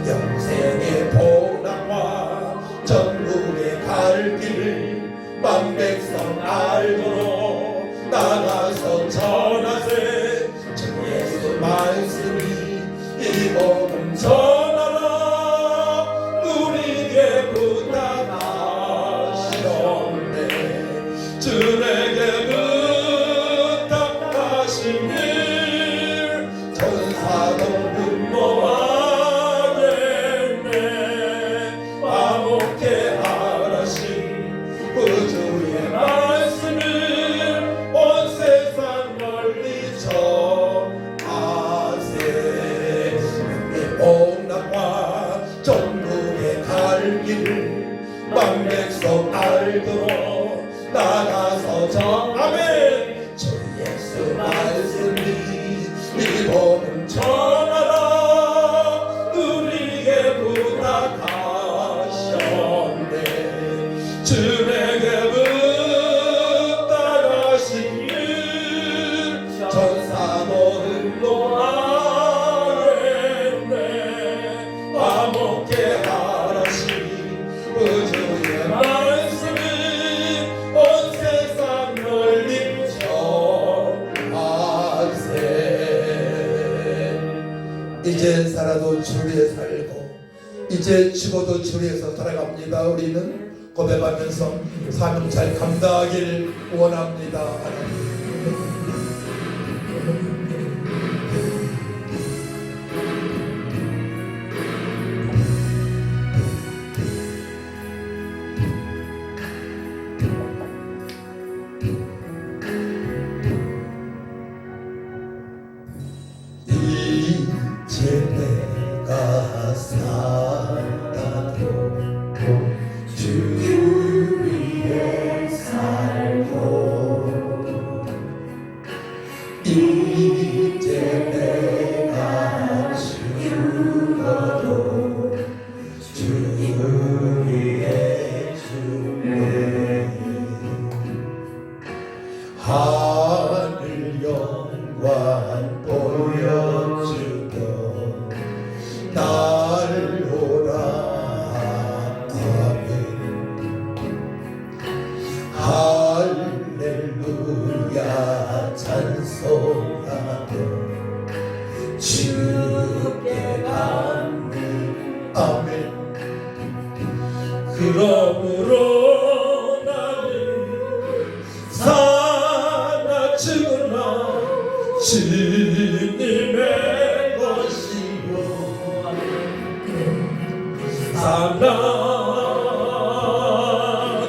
영생의 복락과 전국의 갈 길을 만백성 알도록 나가서 전하세 주 예수 말씀이 이 복음 전하라 우리에게 부탁하셨네 주 내게 부탁하신 일 천사도 음모하겠네 화목해 하나씩 구주의 말씀을 온 세상 널리 전하세 내 복락과 전국의 갈 길을 만백성 알도록 나가서 아멘 주 예수 말씀이 이 복음 전하라 우리에게 부탁하셨네 주 내게 부탁하신 일 천사도 흠모하겠네 화목해 하나씩 구주의 말씀이 온 세상 널리 전하세 이제 살아도 주 위에 살고 이제 죽어도 주 위에서 살아갑니다 우리는 고백하면서 사명 잘 감당하길 원합니다 하나님 이제 내가 살아도 주 위에 살고 이제 내가 죽어도 주 위에 주네 하늘 영광 보여주며 날 오라 아멘 할렐루야 찬송하며 주께 감사 아멘 그러므로 나는 사나 죽으나 주님의 사나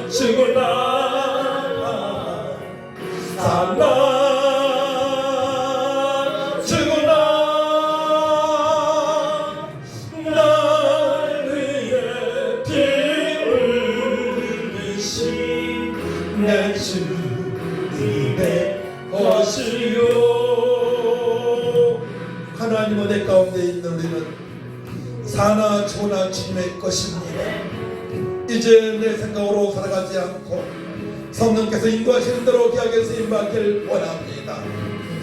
죽으나 사나 죽으나 날 위해 피 흘리신 내 주님의 것이요. 하나님 은혜 가운데 있는 우리는 사나 죽으나 주님의 것입니다. 이제 내 생각으로 살아가지 않고 성령께서 인도하시는 대로 귀하게 쓰임받길 원합니다.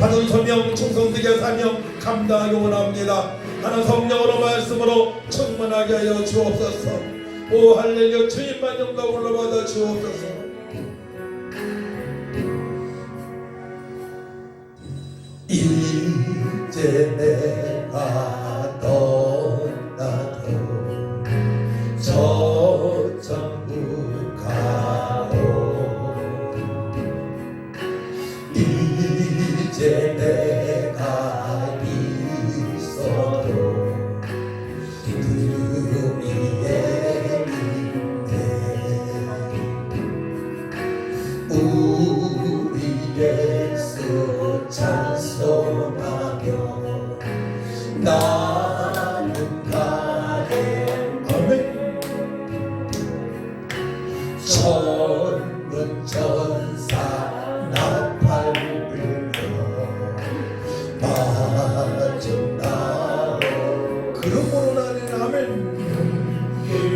받은 소명 충성되게 사명 감당하기 원합니다. 하나님 성령으로 말씀으로 충만하게 하여 주옵소서. 오 할렐루야. 주님만 영광 올라받아 주옵소서. 이제 내가 떠나도 저 천국 가오. 이제 내가 있어도 그 위에 있네. 우리 예수 찬송하며 나는 가네. 아멘. 천군 천사 나팔 불며 맞은다오. 그러므로 나는 아멘.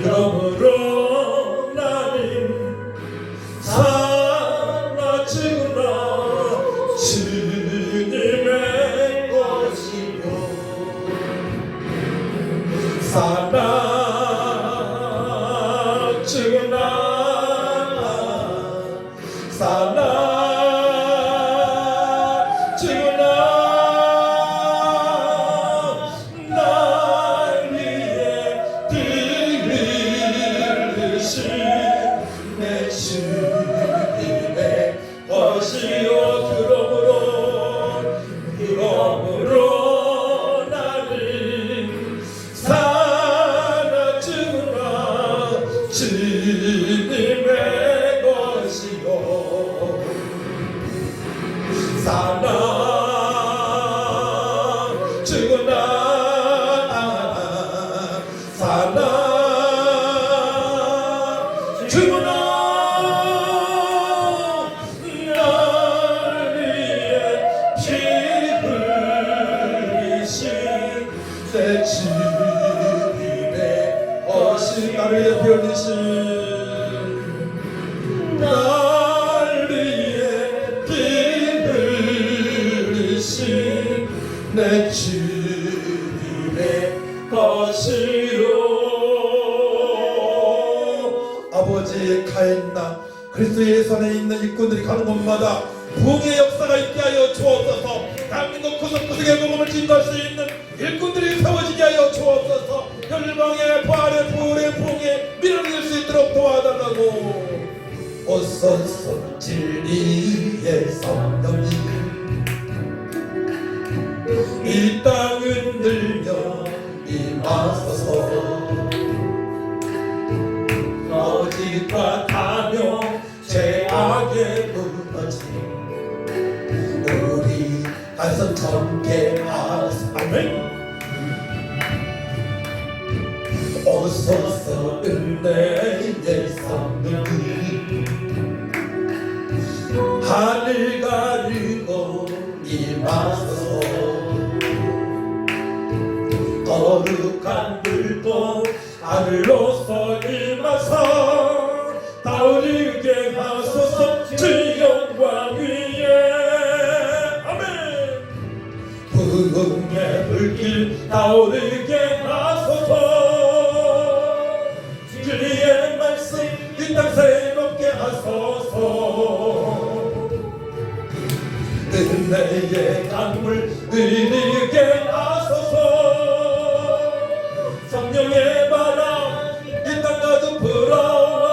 그러므로 나는 사나 죽으나 주님의 것이요. 사나 죽으나 사나 죽으나 날 위해 피 흘리신 내 주님의 것이요. 그러므로 나는 사나 죽으나 주님의 것이요. 사나 죽으나 사나 죽으나 날 위해 피 흘리신 내 주님의 것이. 나를 위해 피 흘리신 날 위해 피 흘리신 내 주님의 것이요. 아버지 가했나 그리스도의 손에 있는 일꾼들이 가는 곳마다 부흥의 역사가 있게 하여 주옵소서. 대한민국 구석구석의 복음을 증거할 수 있는 일꾼들이 세워지게 하여 주옵소서. 열방의 부활의 부흥의 부흥에 밀어낼 수 있도록 도와달라고. 오소서 진리의 성령님 이 땅을 들며 임하소서. 거짓과 가며 죄악에 무너진 우리 가슴 정케하소서. 아멘. 오소서 은혜의 성령님 하늘 가르고 임하소서. 거룩한 불꽃 하늘로서 임하사 타오르게 하소서. 주 영광 위에 아멘. 부흥의 불길 타오르게 하소서. 주의 말씀 이 땅 새롭게 하소서. 은혜의 강물 흐르게 하소서. 성령의 바람 이 땅 가득 불어와.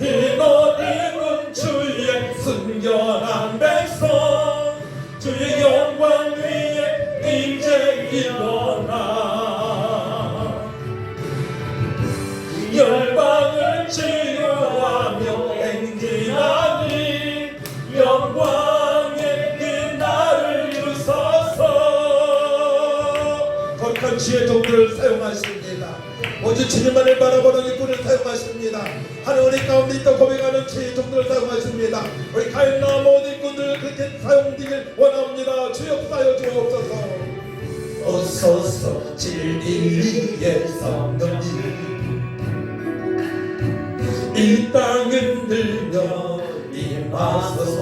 이곳은 주의 순결한 백성. 주의 영광 위에 이제 일어나. 주의 종들을 사용하십니다. 오직 주님만을 바라보는 일꾼을 사용하십니다. 하나님 가운데 있다 고백하는 주의 종들을 사용하십니다. 우리 가인나 모든 일꾼들 그렇게 사용되길 원합니다. 주 역사여 주옵소서. 어서서 진리의 성령님 이 땅 흔들며 임하소서.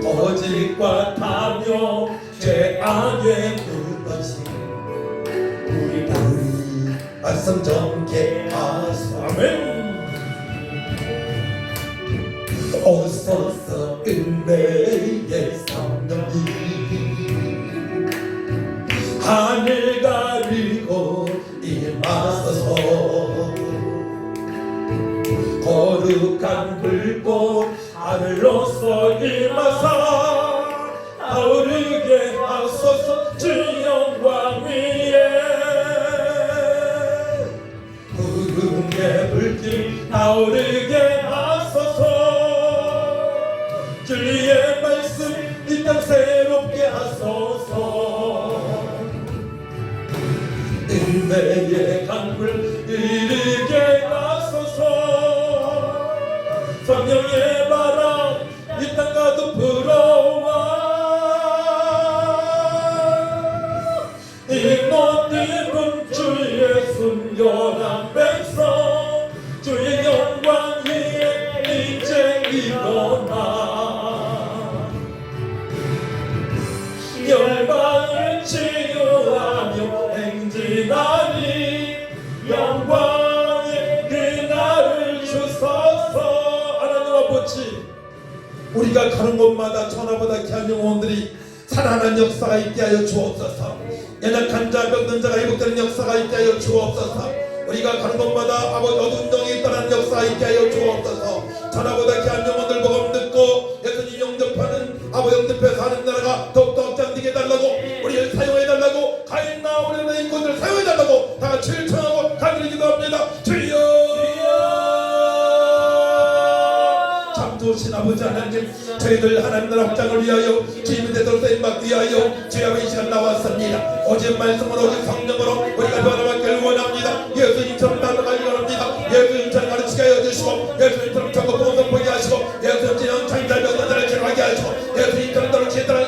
거짓과 탐욕 죄악의 그것이 우리 말씀 정케 하소서. 아멘. 어서서 은혜의 성령님 하늘 가리고 임하소서. 거룩한 불꽃 하늘로서 임하사 타오르게 하소서. 주 영광 위에 구름의 불길 타오르게 하소서. 주의 말씀 이 땅 새롭게 하소서. 은혜의 강물 이르게 하소서. 성령의 바람 이 땅 가득 불어와 이 모든 주의 순결한 백성 주의 영광 위에 이제 일어나 열방을 치유하며 행진하니 영광의 그날을 주소서. 우리가 가는 곳마다 천하보다 귀한 영혼들이 살아난 역사가 있게 하여 주옵소서. 연약한 자 병든 자가 회복되는 역사가 있게 하여 주옵소서. 우리가 가는 곳마다 아버지 어두운 영이 떠나는 역사가 있게 하여 주옵소서. 천하보다 귀한 영혼들 복음 듣고 예수님 영접하는 아버지 영접해서 하는 나라가 더욱더 확장되게 해달라고 우리를 사용해달라고 가인나 우리의 인권들을 사용해달라고 다 같이 청하고 간절히 기도합니다. 주여 참좋으신 아버지 하나님 저희들 하나님 나라 확장을 위하여 주님의 대도로 쓰임받기 위하여 주의 아버지 이 시간 나왔습니다. 오직 말씀으로 오직 성령으로 우리가 변화받기를 원합니다. 예수님처럼 나아가기를 원합니다. 예수님처럼 가르치게 하여 주시고 예수님처럼 전국 보험성 보게 하시고 예수님처럼 장자병자들을 치료하게 하시고 예수님처럼 너를 제대로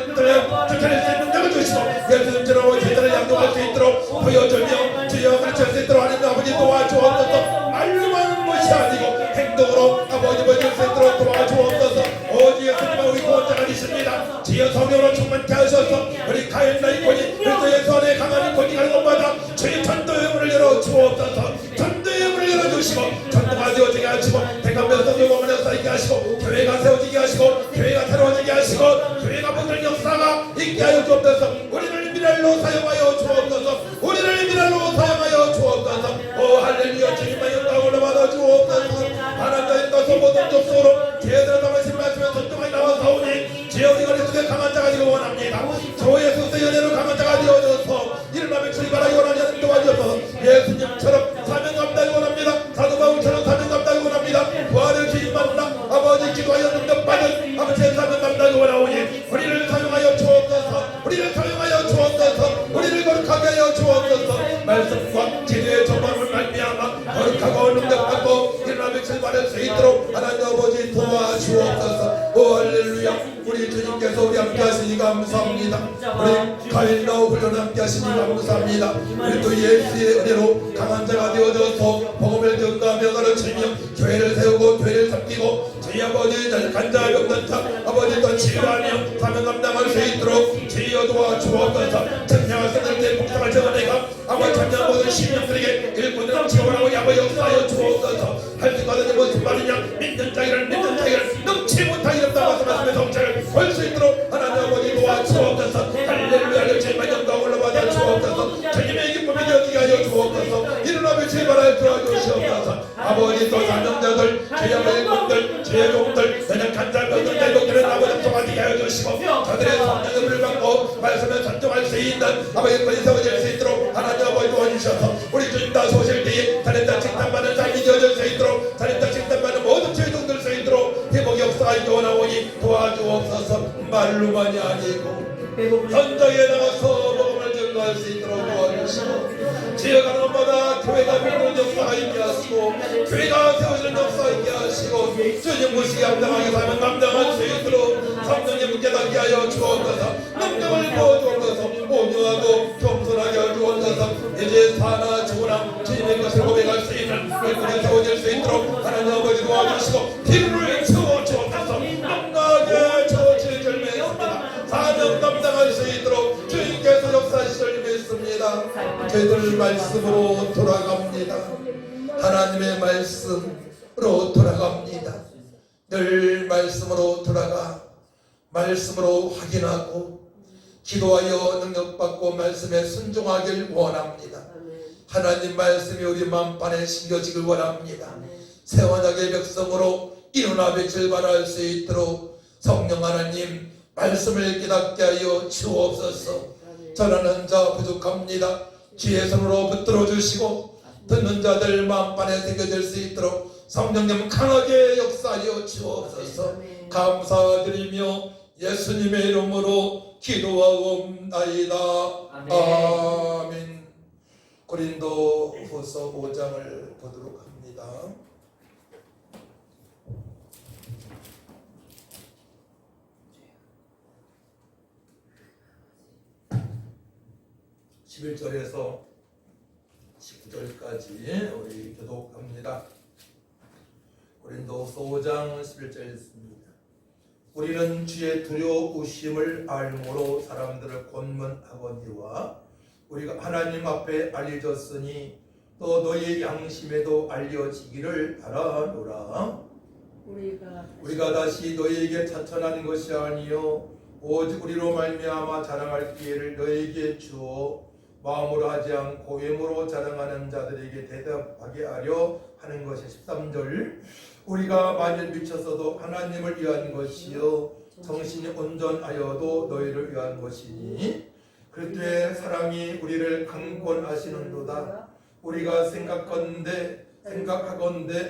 쫓아낼 수 있는 능력을 주시고 예수님처럼 제대로 양도할 수 있도록 보여주며 주여 가르칠 수 있도록 하나님 아버지 도와주옵소서. 말로만 것이 아니고 행동으로 아버지 보여줄 수 있도록 도와주옵소서. 오직 예수님은 우리 구원자가 되십니다. 주여 성령으로 충만케 하셔서 우리 가인나 인권이 그리스도의 손에 강한 인권이 가는 곳마다 주의 전도의 문을 열어 주옵소서. 전도의 문을 열어주시고 전도가 되어지게 하시고 대감면서 요금을 역사있게 하시고 교회가 세워지게 하시고 교회가 새로워지게 하시고 교회가 모든 역사가 있게 하여 주옵소서. 우리를 미랄로 사용하여 주옵소서. 우리를 미랄로 사용하여 주옵소서. 오 할렐루야. 주님의 영광을 받아 주옵소서. 하나님의 것서 모든 족속으로 제대로 담으신 말씀에 선동하게 나와사오니 주여 우리가 그리스도의 강한 자가 되기 원합니다. 주 예수의 연애로 강한 자가 되어줘서 이름하며 출발하기 원하는 하나님 도와주셔서 예수님처럼 사명 감당하기 원합니다. 사도 바울처럼 사명 감당하기 원합니다. 부활을 주님만나 아버지 기도하여 능력받은 아버지의 사명 감당하기 원하오니 우리를 사용하여 주옵소서. 우리를 사용하여 주옵소서. 우리를 거룩하게 하여 주옵소서. 말씀과 기도의 정함을 말미암아 거룩하고 능력받고 이름하며 출발할 수 있도록 하나님 아버지 도와주옵소서. 오 할렐루야. 우리 주님께서 우리 함께 하시니 감사합니다. 우리 가인나 훈련 함께 하시니 감사합니다. 우리 또 예수의 은혜로 강한 자가 되어져서 복음을 듣고하며 가르치며 교회를 세우고 교회를 섬기고 저희 아버지 간자 병든 자 아버지 또 치유하며 사명 감당할 수 있도록 주여 도와주옵소서. 천명을 쓰는 때 복상을 정하내가 아버지 천명 모든 신령들에게 일꾼들을 지원하고 아버지 역사하여 주옵소서. 할 수 있거든 무슨 말이냐 믿는 자기를 넘치 못하기를 말씀하시며 성체를 볼 수 있도록 하나님 아버지 도와주옵소서. 할렐루야. 주님의 영광 올라받아 주옵소서. 주님의 기쁨이 되어지게 하여 주옵소서. 일어나며 제발하여 도와주시옵소서. 아버지 또 사명자들 주의 아버지 분들 주의 종들 연약한 자 병든 자 병들은 아버지 통하게 하여 주시고 저들의 성령을 받고 말씀을 선정할 수 있는 아버지 권위 세워질 수 있도록 하나님 아버지 도와주셔서 우리 주님 다 소실 때에 자네들 칭찬받는 삶이 되어질 수 있도록 자네들 칭찬받는 모든 주의 종들 수 있도록 회복 역사가 있게 원하오니 도와주옵소서. 말로만이 아니고 현장에 나가서 순종할 수 있도록 도와주시고 지어가는 것마다 교회가 믿는 역사가 있게 하시고 교회가 세워지는 역사가 있게 하시고 주님 모시기 감당하게 하면 감당할 수 있도록 성령님 깨닫게 하여 주옵소서. 능력을 부어주옵소서. 온유하고 겸손하게 하여 주옵소서. 이제 사나 죽으나 주님의 것을 고백할 수 있는 얼굴이 세워질 수 있도록 하나님 아버지 도와주시고 피를 채워 주옵소서. 능하게 저질 절매했습니다. 사명 감당할 수 있도록 주님께서 역사하시길 믿습니다. 저희들 말씀으로 돌아갑니다. 하나님의 말씀으로 돌아갑니다. 늘 말씀으로 돌아가 말씀으로 확인하고 기도하여 능력받고 말씀에 순종하길 원합니다. 하나님 말씀이 우리 마음판에 심겨지길 원합니다. 새 언약의 백성으로 일어나 빛을 발할 수 있도록 성령 하나님 말씀을 깨닫게 하여 주옵소서. 전하는 자 부족합니다. 주의 손으로 붙들어 주시고 듣는 자들 마음판에 새겨질 수 있도록 성령님 강하게 역사하여 주옵소서. 감사드리며 예수님의 이름으로 기도하옵나이다. 아멘. 고린도 후서 5장을 보도록 합니다. 11절에서 19절까지 우리 교독합니다. 고린도후서 5장 11절 있습니다. 우리는 주의 두려우심을 알므로 사람들을 권면하거니와 우리가 하나님 앞에 알려졌으니 또 너희의 양심에도 알려지기를 바라노라. 우리가 다시 너희에게 자천하는 것이 아니요 오직 우리로 말미암아 자랑할 기회를 너희에게 주어 마음으로 하지 않고 외모로 자랑하는 자들에게 대답하게 하려 하는 것이 13절. 우리가 만일 미쳤어도 하나님을 위한 것이요 정신이 온전하여도 너희를 위한 것이니 그때 사랑이 우리를 강권하시는도다. 우리가 생각하건대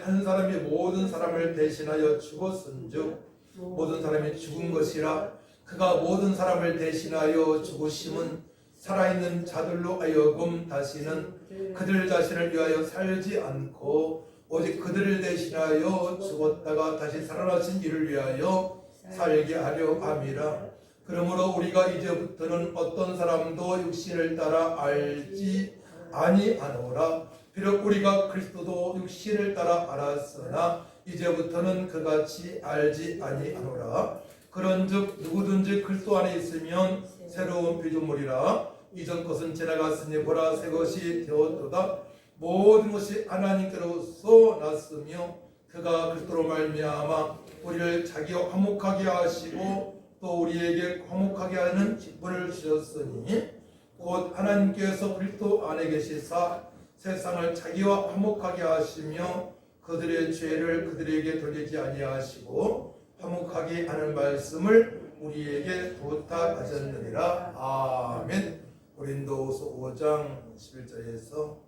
한 사람이 모든 사람을 대신하여 죽었은즉 모든 사람이 죽은 것이라. 그가 모든 사람을 대신하여 죽으심은 살아있는 자들로 하여금 다시는 그들 자신을 위하여 살지 않고 오직 그들을 대신하여 죽었다가 다시 살아나신 이를 위하여 살게 하려 함이라. 그러므로 우리가 이제부터는 어떤 사람도 육신을 따라 알지 아니하노라. 비록 우리가 그리스도도 육신을 따라 알았으나 이제부터는 그같이 알지 아니하노라. 그런즉 누구든지 그리스도 안에 있으면 새로운 피조물이라. 이전 것은 지나갔으니 보라 새 것이 되었도다. 모든 것이 하나님께로서 났으며 그가 그리스도로 말미암아 우리를 자기와 화목하게 하시고 또 우리에게 화목하게 하는 직분을 주셨으니 곧 하나님께서 그리스도 안에 계시사 세상을 자기와 화목하게 하시며 그들의 죄를 그들에게 돌리지 아니하시고 화목하게 하는 말씀을 우리에게 부탁하셨느니라. 아멘. 고린도후서 5장 11절에서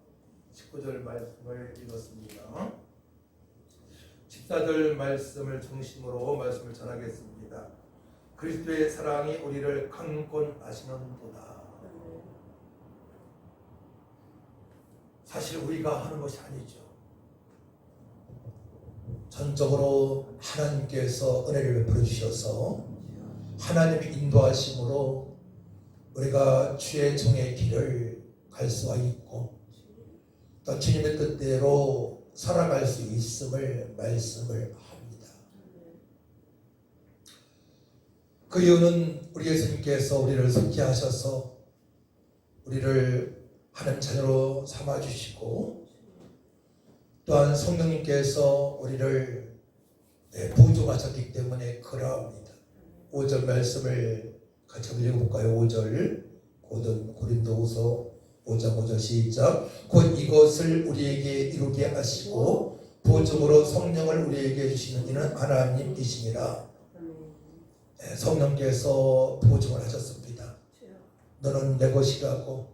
19절 말씀을 읽었습니다. 14절 말씀을 중심으로 말씀을 전하겠습니다. 그리스도의 사랑이 우리를 강권하시는도다. 사실 우리가 하는 것이 아니죠. 전적으로 하나님께서 은혜를 베풀어 주셔서 하나님의 인도하심으로 우리가 주의 종의 길을 갈 수가 있고 또 주님의 뜻대로 살아갈 수 있음을 말씀을 합니다. 그 이유는 우리 예수님께서 우리를 속죄하셔서 우리를 하나님 자녀로 삼아주시고 또한 성령님께서 우리를 보조하셨기 때문에 그러합니다. 5절 말씀을 같이 한번 읽어볼까요? 5절 고린도후서 5장 5절 시작. 곧 이것을 우리에게 이루게 하시고 보증으로 성령을 우리에게 주시는 이는 하나님이시니라. 성령께서 보증을 하셨습니다. 너는 내 것이라고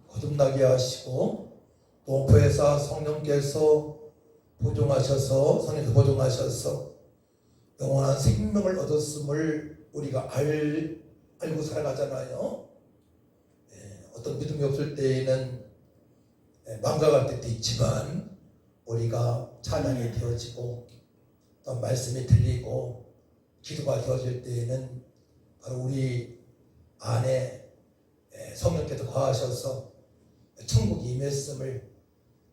거듭나게 하시고 또 보혜사 성령께서 보증하셔서 영원한 생명을 얻었음을 우리가 알고 살아가잖아요. 어떤 믿음이 없을 때에는 망각할 때도 있지만 우리가 찬양이 되어지고 또 말씀이 들리고 기도가 되어질 때에는 바로 우리 안에 성령께서 거하셔서 천국이 임했음을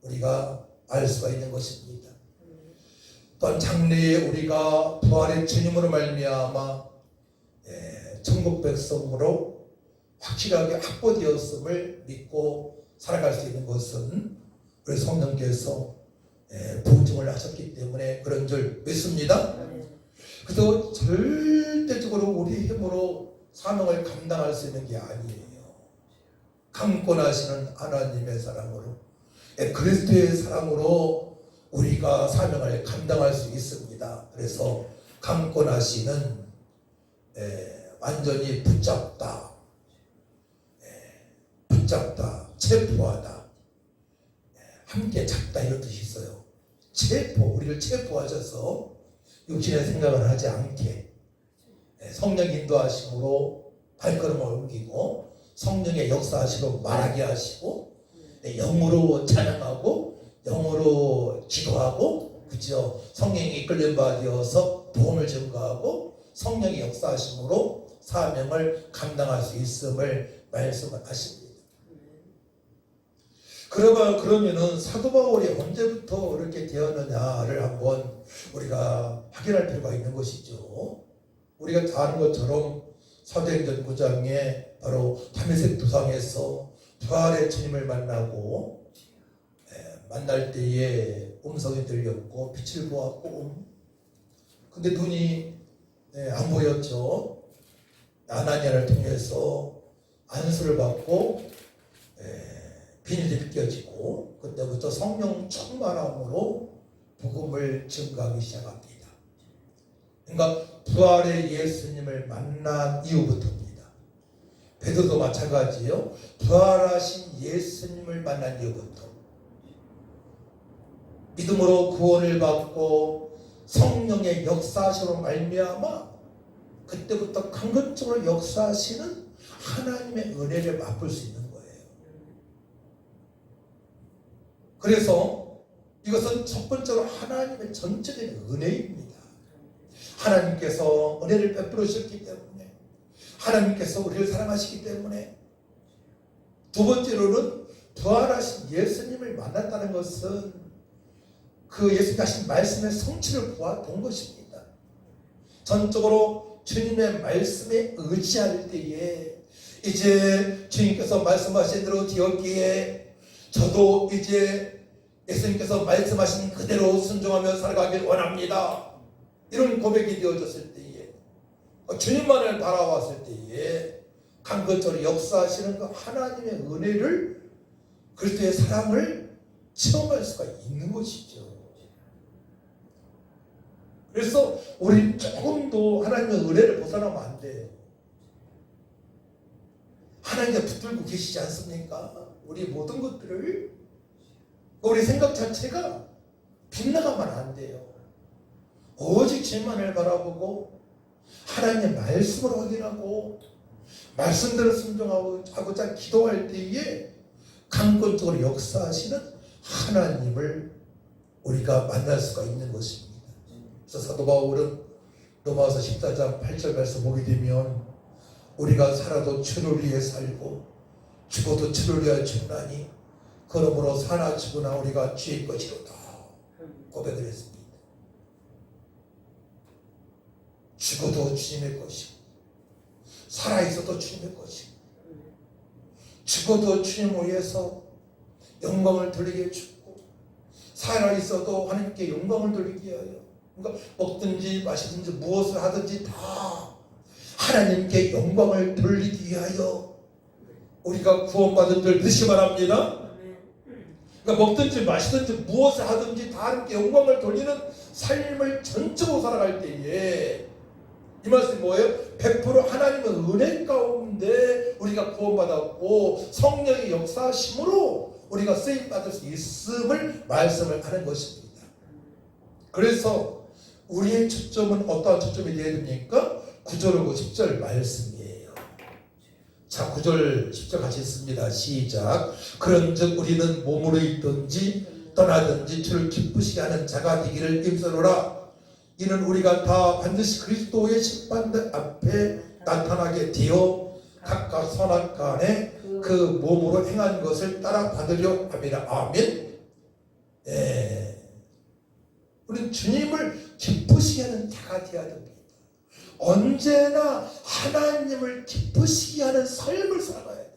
우리가 알 수가 있는 것입니다. 또한 장래에 우리가 부활의 주님으로 말미암아 천국 백성으로 확실하게 확보되었음을 믿고 살아갈 수 있는 것은 우리 성령께서 보증을 하셨기 때문에 그런 줄 믿습니다. 그래서 절대적으로 우리 힘으로 사명을 감당할 수 있는 게 아니에요. 강권하시는 하나님의 사랑으로, 그리스도의 사랑으로 우리가 사명을 감당할 수 있습니다. 그래서 강권하시는 완전히 붙잡다, 체포하다, 함께 잡다 이런 뜻이 있어요. 우리를 체포하셔서 육신의 생각을 하지 않게 성령 인도하심으로 발걸음을 옮기고 성령의 역사하심으로 말하게 하시고 영으로 찬양하고 영으로 기도하고 그죠? 성령이 이끌림 받아서 도움을 증거하고 성령의 역사하심으로 사명을 감당할 수 있음을 말씀을 하십니다. 그러면은 사도 바울이 언제부터 이렇게 되었느냐를 한번 우리가 확인할 필요가 있는 것이죠. 우리가 다 아는 것처럼 사도행전 9장에 바로 다메섹 도상에서 부활의 주님을 만나고 만날 때에 음성이 들렸고 빛을 보았고 근데 눈이 안 보였죠. 아나니아를 통해서 안수를 받고 비닐이 벗겨지고 그때부터 성령 충만함으로 복음을 증거하기 시작합니다. 그러니까 부활의 예수님을 만난 이후부터입니다. 베드로도 마찬가지예요. 부활하신 예수님을 만난 이후부터 믿음으로 구원을 받고 성령의 역사하심으로 말미암아 그때부터 강건적으로 역사하시는 하나님의 은혜를 맛볼 수 있는 거예요. 그래서 이것은 첫 번째로 하나님의 전적인 은혜입니다. 하나님께서 은혜를 베풀으셨기 때문에 하나님께서 우리를 사랑하시기 때문에 두 번째로는 부활하신 예수님을 만났다는 것은 그 예수님 하신 말씀의 성취를 본 것입니다. 전적으로 주님의 말씀에 의지할 때에 이제 주님께서 말씀하신 대로 되었기에 저도 이제 예수님께서 말씀하신 그대로 순종하며 살아가길 원합니다. 이런 고백이 되어졌을 때에 주님만을 바라봤을 때에 강건적으로 역사하시는 그 하나님의 은혜를 그리스도의 사랑을 체험할 수가 있는 것이죠. 그래서 우리 조금도 하나님의 은혜를 벗어나면 안 돼요. 하나님께 붙들고 계시지 않습니까? 우리 모든 것들을 우리 생각 자체가 빗나가면 안 돼요. 오직 주님만을 바라보고 하나님의 말씀을 확인하고 말씀대로 순종하고자 기도할 때에 강권적으로 역사하시는 하나님을 우리가 만날 수가 있는 것입니다. 그래서 사도 바울은 로마서 14장 8절 말씀 보게 되면 우리가 살아도 주를 위해 살고 죽어도 주를 위하여 죽나니 그러므로 사나 죽으나 우리가 주의 것이로다 고백을 했습니다. 죽어도 주님의 것이고 살아있어도 주님의 것이고 죽어도 주님을 위해서 영광을 돌리게 죽고 살아있어도 하나님께 영광을 돌리게 하여 그러니까 먹든지 마시든지 무엇을 하든지 다 하나님께 영광을 돌리기 위하여 우리가 구원받은 줄 믿으시기 바랍니다. 그러니까 먹든지 마시든지 무엇을 하든지 다 하나님께 영광을 돌리는 삶을 전적으로 살아갈 때에 이 말씀이 뭐예요? 100% 하나님의 은혜 가운데 우리가 구원받았고 성령의 역사심으로 우리가 쓰임받을 수 있음을 말씀을 하는 것입니다. 그래서 우리의 초점은 어떠한 초점이 되어야 됩니까? 9절하고 10절 말씀이에요. 자, 9절 10절 같이 읽습니다. 시작. 그런즉 우리는 몸으로 있든지 떠나든지 주를 기쁘시게 하는 자가 되기를 힘쓰노라. 이는 우리가 다 반드시 그리스도의 심판대 앞에 나타나게 되어 각각 선악간에 그 몸으로 행한 것을 따라 받으려 함이라. 아멘. 우리는 주님을 기쁘시게 하는 자가 되어야 됩니다. 언제나 하나님을 기쁘시게 하는 삶을 살아가야 돼요.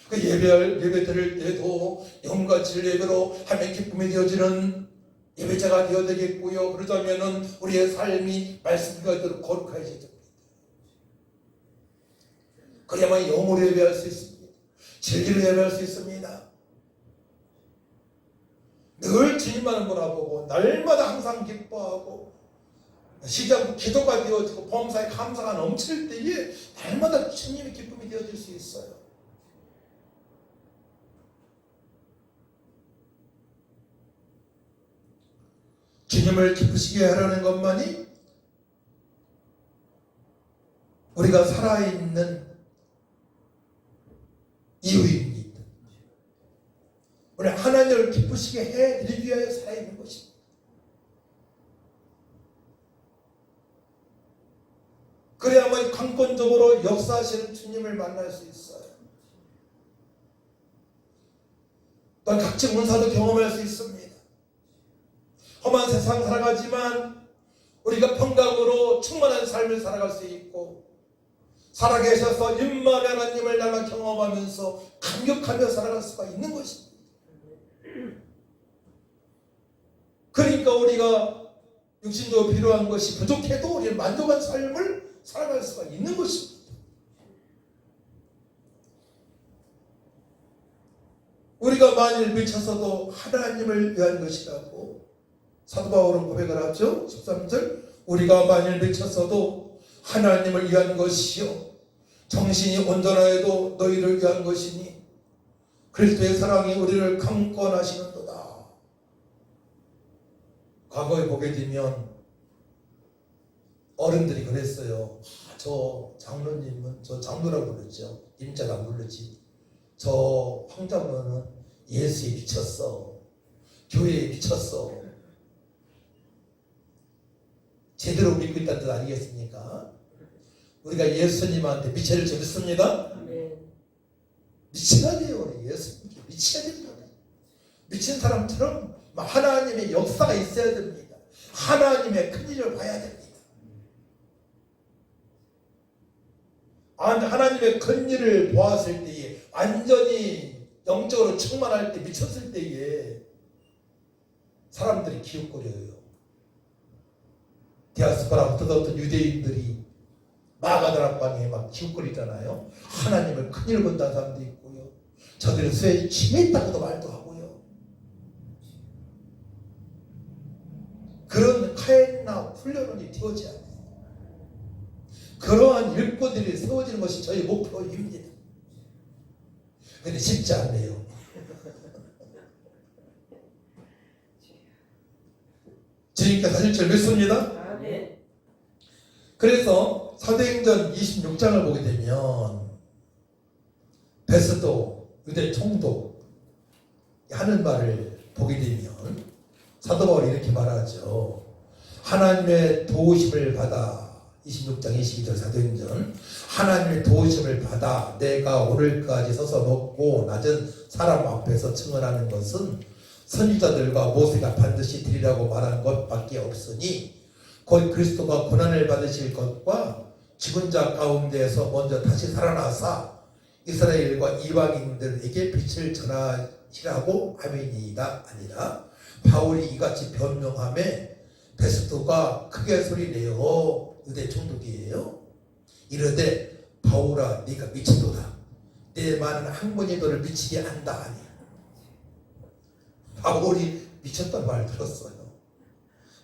그 예배 드릴 때도 영과 진리 예배로 하나님의 기쁨이 되어지는 예배자가 되어야 되겠고요. 그러자면은 우리의 삶이 말씀과 대로 거룩해져야 됩니다. 그래야만 영으로 예배할 수 있습니다. 진리로 예배할 수 있습니다. 늘 주님만을 바라보고 날마다 항상 기뻐하고 시작 기도가 되어지고 범사에 감사가 넘칠 때에 날마다 주님의 기쁨이 되어질 수 있어요. 주님을 기쁘시게 하려는 것만이 우리가 살아있는 이유입니다. 우리 하나님을 기쁘시게 해드리기 위하여 살아있는 것입니다. 그래야만 강권적으로 역사하시는 주님을 만날 수 있어요. 또한 각종 은사도 경험할 수 있습니다. 험한 세상 살아가지만 우리가 평강으로 충만한 삶을 살아갈 수 있고 살아계셔서 임마누엘 하나님을 날마 경험하면서 감격하며 살아갈 수가 있는 것입니다. 그러니까 우리가 육신적으로 필요한 것이 부족해도 우리는 만족한 삶을 살아갈 수가 있는 것입니다. 우리가 만일 미쳐서도 하나님을 위한 것이라고 사도 바울은 고백을 하죠. 13절 우리가 만일 미쳤어도 하나님을 위한 것이요 정신이 온전하여도 너희를 위한 것이니 그리스도의 사랑이 우리를 강권하시는도다. 과거에 보게 되면 어른들이 그랬어요. 저 장로님은 저 장로라고 부르죠. 임자가 안 부르지. 저 황장로는 예수에 미쳤어. 교회에 미쳤어. 제대로 믿고 있다는 뜻 아니겠습니까? 우리가 예수님한테 미쳐야 줄 믿습니다. 미쳐야 돼요. 우리 예수님께 미쳐야 됩니다. 미친 사람처럼 하나님의 역사가 있어야 됩니다. 하나님의 큰일을 봐야 됩니다. 하나님의 큰일을 보았을 때에 완전히 영적으로 충만할 때 미쳤을 때에 사람들이 기웃거려요. 디아스포라부터 어떤 유대인들이 마가다락방에 막 기웃거리잖아요. 하나님을 큰일 본다는 사람도 있고요. 저들은 쇠에 침했다고도 말도 하고요. 그런 카엔나 훈련이 되어져야 돼요. 그러한 일꾼들이 세워지는 것이 저희 목표입니다. 근데 쉽지 않네요. 주님께서 사실 절 믿습니다. 그래서 사도행전 26장을 보게 되면 베스도 유대 총독 하는 말을 보게 되면 사도 바울이 이렇게 말하죠. 하나님의 도우심을 받아 26장 22절 사도행전 하나님의 도우심을 받아 내가 오늘까지 서서 높고 낮은 사람 앞에서 증언하는 것은 선지자들과 모세가 반드시 드리라고 말한 것밖에 없으니 곧 그리스도가 고난을 받으실 것과 죽은 자 가운데에서 먼저 다시 살아나사 이스라엘과 이방인들에게 빛을 전하시라고 함이니이다. 아니라 바울이 이같이 변명하매 베스도가 크게 소리내어 유대 총독이에요. 이르되 바울아 네가 미치도다. 내 많은 학문이 너를 미치게 한다 하니. 바울이 미쳤단 말 들었어요.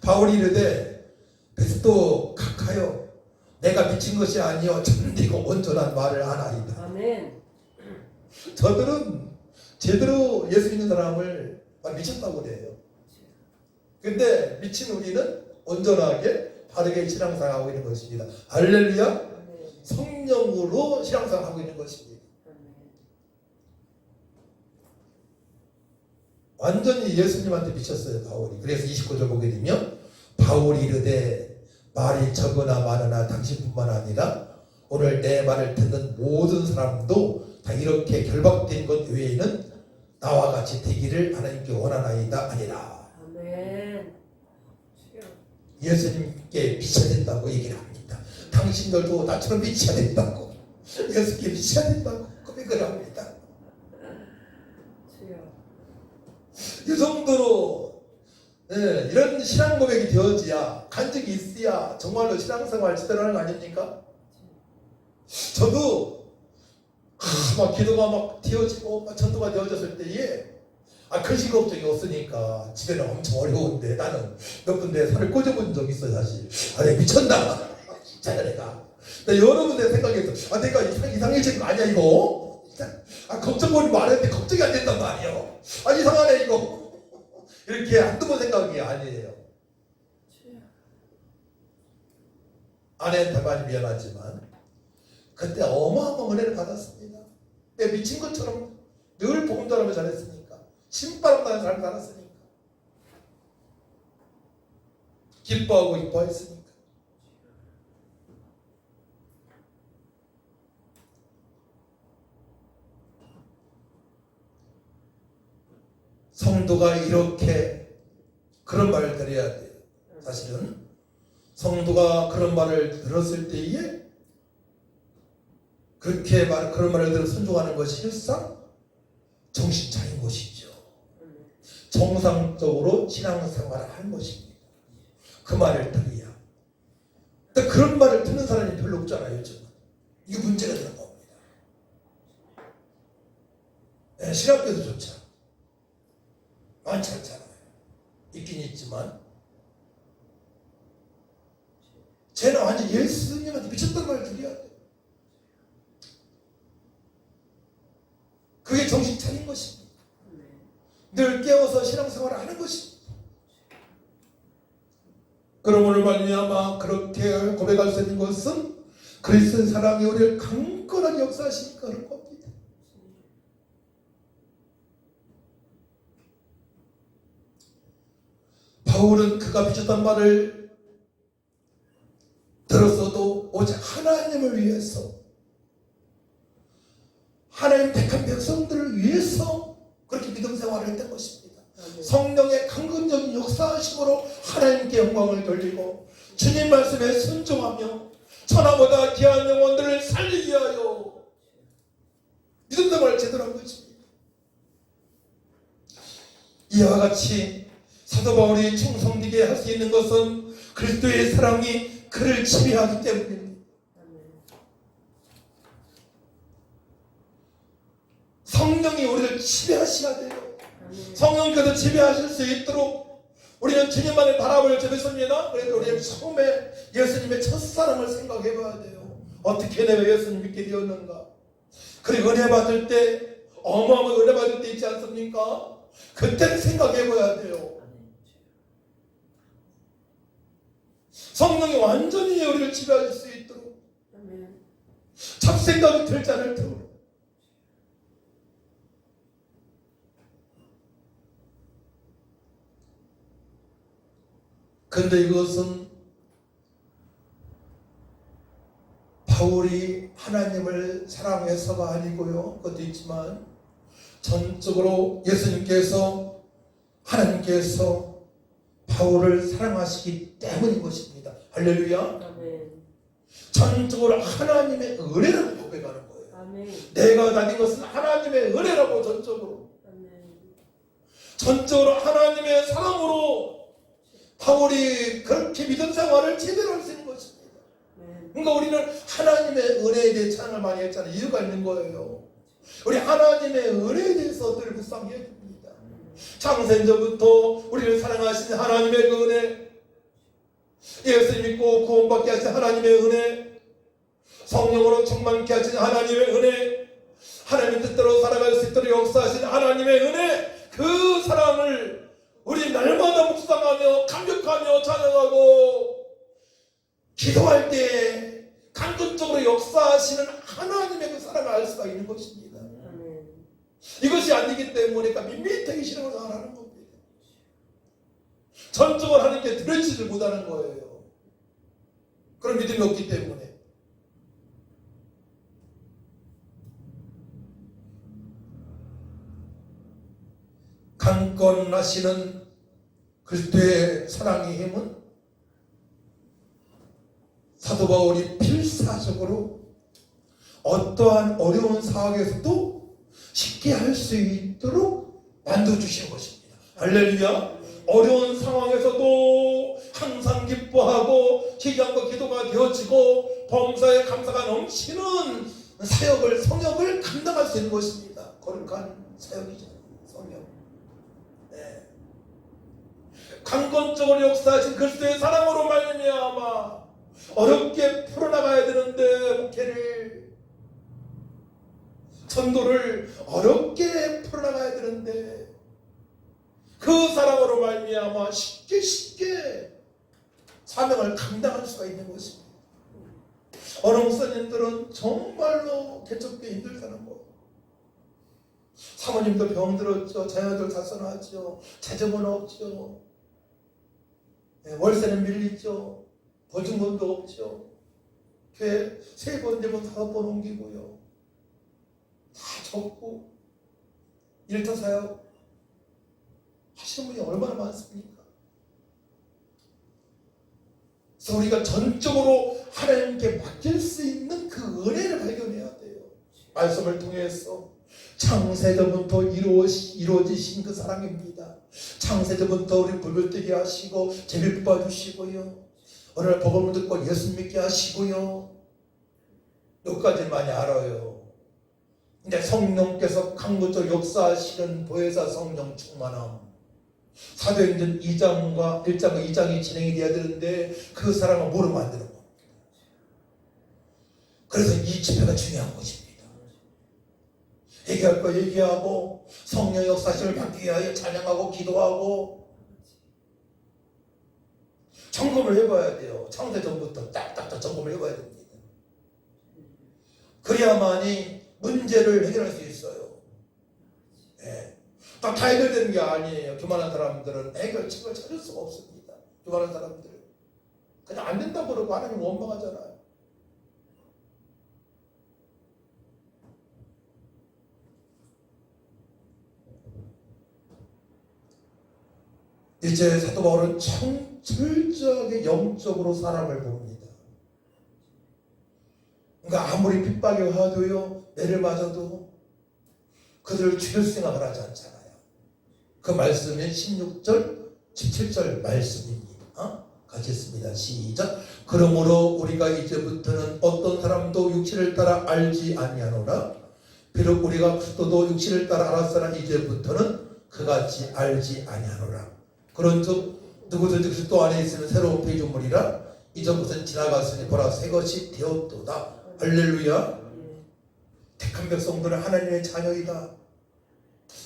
바울이 이르되 베스도 각하여 내가 미친 것이 아니요 참되고 온전한 말을 하나이다. 아멘. 저들은 제대로 예수 믿는 사람을 미쳤다고 그래요. 근데 미친 우리는 온전하게 바르게 신앙생활하고 있는 것입니다. 할렐루야. 성령으로 신앙생활하고 있는 것입니다. 완전히 예수님한테 미쳤어요, 바울이. 그래서 29절 보게 되면 바울이 이르되 말이 적으나 많으나 당신뿐만 아니라 오늘 내 말을 듣는 모든 사람도 다 이렇게 결박된 것 외에는 나와 같이 되기를 하나님께 원하나이다 아니라. 아멘. 예수님께 미쳐야 된다고 얘기를 합니다. 당신들도 나처럼 미쳐야 된다고, 예수께 미쳐야 된다고 고백을 합니다. 이 정도로 이런 신앙 고백이 되어져야, 간증이 있어야 정말로 신앙생활 제대로 하는 거 아닙니까? 저도 막 기도가 막 되어지고 막 전도가 되어졌을 때에 글씨 걱정이 없으니까 집에는 엄청 어려운데 나는 몇 군데 살을 꽂아본 적이 있어요. 사실 내가 미쳤나 진짜 내가 여러 군데 생각해서 내가 이상해진 거 아니야 이거. 걱정거리 많은데 걱정이 안 된단 말이에요. 이상하네 이거. 이렇게 한두 번 생각이 아니에요. 아내한테 많이 미안하지만 그때 어마어마한 은혜를 받았습니다. 내 미친 것처럼 늘 복음 전하며 잘했으니까, 신바람 나는 삶을 살았으니까, 기뻐하고 이뻐했으니까. 성도가 이렇게 그런 말을 들어야 돼요. 사실은 성도가 그런 말을 들었을 때에 그런 말을 들어 순종하는 것이 실상 정신 차린 것이죠. 정상적으로 신앙생활을 하는 것입니다. 그 말을 들어야. 근데 그런 말을 듣는 사람이 별로 없잖아요, 요즘. 이게 문제가 되는 겁니다. 신학교도 좋죠. 많지 않잖아요. 있긴 있지만 쟤는 완전 예수님한테 미쳤다는 말을 들어야 돼요. 그게 정신 차린 것입니다. 늘 깨워서 신앙생활을 하는 것입니다. 그럼 오늘 말미암아 그렇게 고백할 수 있는 것은 그리스도의 사랑이 우리를 강건하게 역사하시니까 그런 겁니다. 바울은 그가 미쳤단 말을 들었어도 오직 하나님을 위해서, 하나님 택한 백성들을 위해서 그렇게 믿음 생활을 했던 것입니다. 성령의 강건적인 역사하심으로 하나님께 영광을 돌리고 주님 말씀에 순종하며 천하보다 귀한 영혼들을 살리기 위하여 믿음 생활을 제대로 한 것입니다. 이와 같이 사도 바울이 충성되게 할 수 있는 것은 그리스도의 사랑이 그를 지배하기 때문입니다. 성령이 우리를 지배하셔야 돼요. 성령께서 지배하실 수 있도록 우리는 주님만을 바라볼 점있습니다. 그래서 우리는 처음에 예수님의 첫사랑을 생각해 봐야 돼요. 어떻게 내가 예수님 믿게 되었는가. 그리고 은혜 받을 때, 어마어마한 은혜 받을 때 있지 않습니까? 그때는 생각해 봐야 돼요. 성령이 완전히 우리를 지배할 수 있도록 잡생각이 들지 않도록. 그런데 이것은 바울이 하나님을 사랑해서가 아니고요. 그것도 있지만 전적으로 예수님께서, 하나님께서 바울을 사랑하시기 때문인 것입니다. 할렐루야. 아멘. 전적으로 하나님의 은혜라고 고백하는 거예요. 아멘. 내가 다닌 것은 하나님의 은혜라고 전적으로. 아멘. 전적으로 하나님의 사랑으로 바울이 그렇게 믿음 생활을 제대로 할 수 있는 것입니다. 그러니까 우리는 하나님의 은혜에 대해 찬양을 많이 했잖아요. 이유가 있는 거예요. 우리 하나님의 은혜에 대해서 늘 묵상해야 됩니다. 창세전부터 우리를 사랑하신 하나님의 그 은혜, 예수 믿고 구원받게 하신 하나님의 은혜, 성령으로 충만케 하신 하나님의 은혜, 하나님의 뜻대로 살아갈 수 있도록 역사하신 하나님의 은혜, 그 사랑을 우리 날마다 묵상하며 감격하며 찬양하고 기도할 때 강건적으로 전적으로 역사하시는 하나님의 그 사랑을 알 수가 있는 것입니다. 이것이 아니기 때문에 밋밋하게 신앙을 생활하는 겁니다. 전적으로 하나님께 드러지를 못하는 거예요. 그런 믿음이 없기 때문에. 강권하시는 그리스도의 사랑의 힘은 사도 바울이 필사적으로 어떠한 어려운 상황에서도 쉽게 할 수 있도록 만들어주시는 것입니다. 할렐루야. 어려운 상황에서도 항상 기뻐하고 기도과 기도가 되어지고 범사에 감사가 넘치는 사역을 성역을 감당할 수 있는 것입니다. 거룩한 사역이죠. 성역. 네. 강권적으로 역사하신 그리스도의 사랑으로 말미암아 어렵게 풀어나가야 되는데 목회를 전도를 어렵게 풀어나가야 되는데 그 사랑으로 말미암아 쉽게 사명을 감당할 수가 있는 것입니다. 어느 목사님들은 정말로 개척기 힘들다는 거. 사모님도 병들었죠. 자녀들 자선하죠. 재정은 없죠. 월세는 밀리죠. 보증금도 없죠. 교회 3번 되면 5번 옮기고요. 다 적고 일터 사역 하시는 분이 얼마나 많습니까? 그래서 우리가 전적으로 하나님께 맡길 수 있는 그 은혜를 발견해야 돼요. 말씀을 통해서 창세전부터 이루어지신 그 사랑입니다. 창세전부터 우리 불을 뜨게 하시고 재미 뽑아주시고요. 어느 날 복음을 듣고 예수 믿게 하시고요. 여기까지 많이 알아요. 근데 성령께서 강구적 역사하시는 보혜사 성령 충만함. 사도행전 2장과 1장과 2장이 진행이 돼야 되는데 그 사람은 모르면 안 되는 겁니다. 그래서 이 집회가 중요한 것입니다. 얘기할 거 얘기하고 성령 역사심을 받기 위하여 찬양하고 기도하고 점검을 해봐야 돼요. 창세 전부터 딱딱딱 점검을 해봐야 됩니다. 그래야만이 문제를 해결할 수 있어요. 네. 다 해결되는 게 아니에요. 교만한 사람들은 해결책을 찾을 수가 없습니다. 교만한 사람들 그냥 안 된다고 그러고 하나님 원망하잖아요. 이제 사도 바울은 철저하게 영적으로 사람을 봅니다. 그러니까 아무리 핍박이 와도요, 매를 맞아도 그들을 죽일 생각을 하지 않잖아요. 그 말씀이 16절, 17절 말씀입니다. 같이 했습니다. 시작. 그러므로 우리가 이제부터는 어떤 사람도 육체를 따라 알지 아니하노라. 비록 우리가 그리스도도 육체를 따라 알았으나 이제부터는 그같이 알지 아니하노라. 그런즉 누구든지 그리스도 안에 있으면 새로운 피조물이라 이전 것은 지나갔으니 보라 새 것이 되었도다. 할렐루야. 택한 백성들은 하나님의 자녀이다.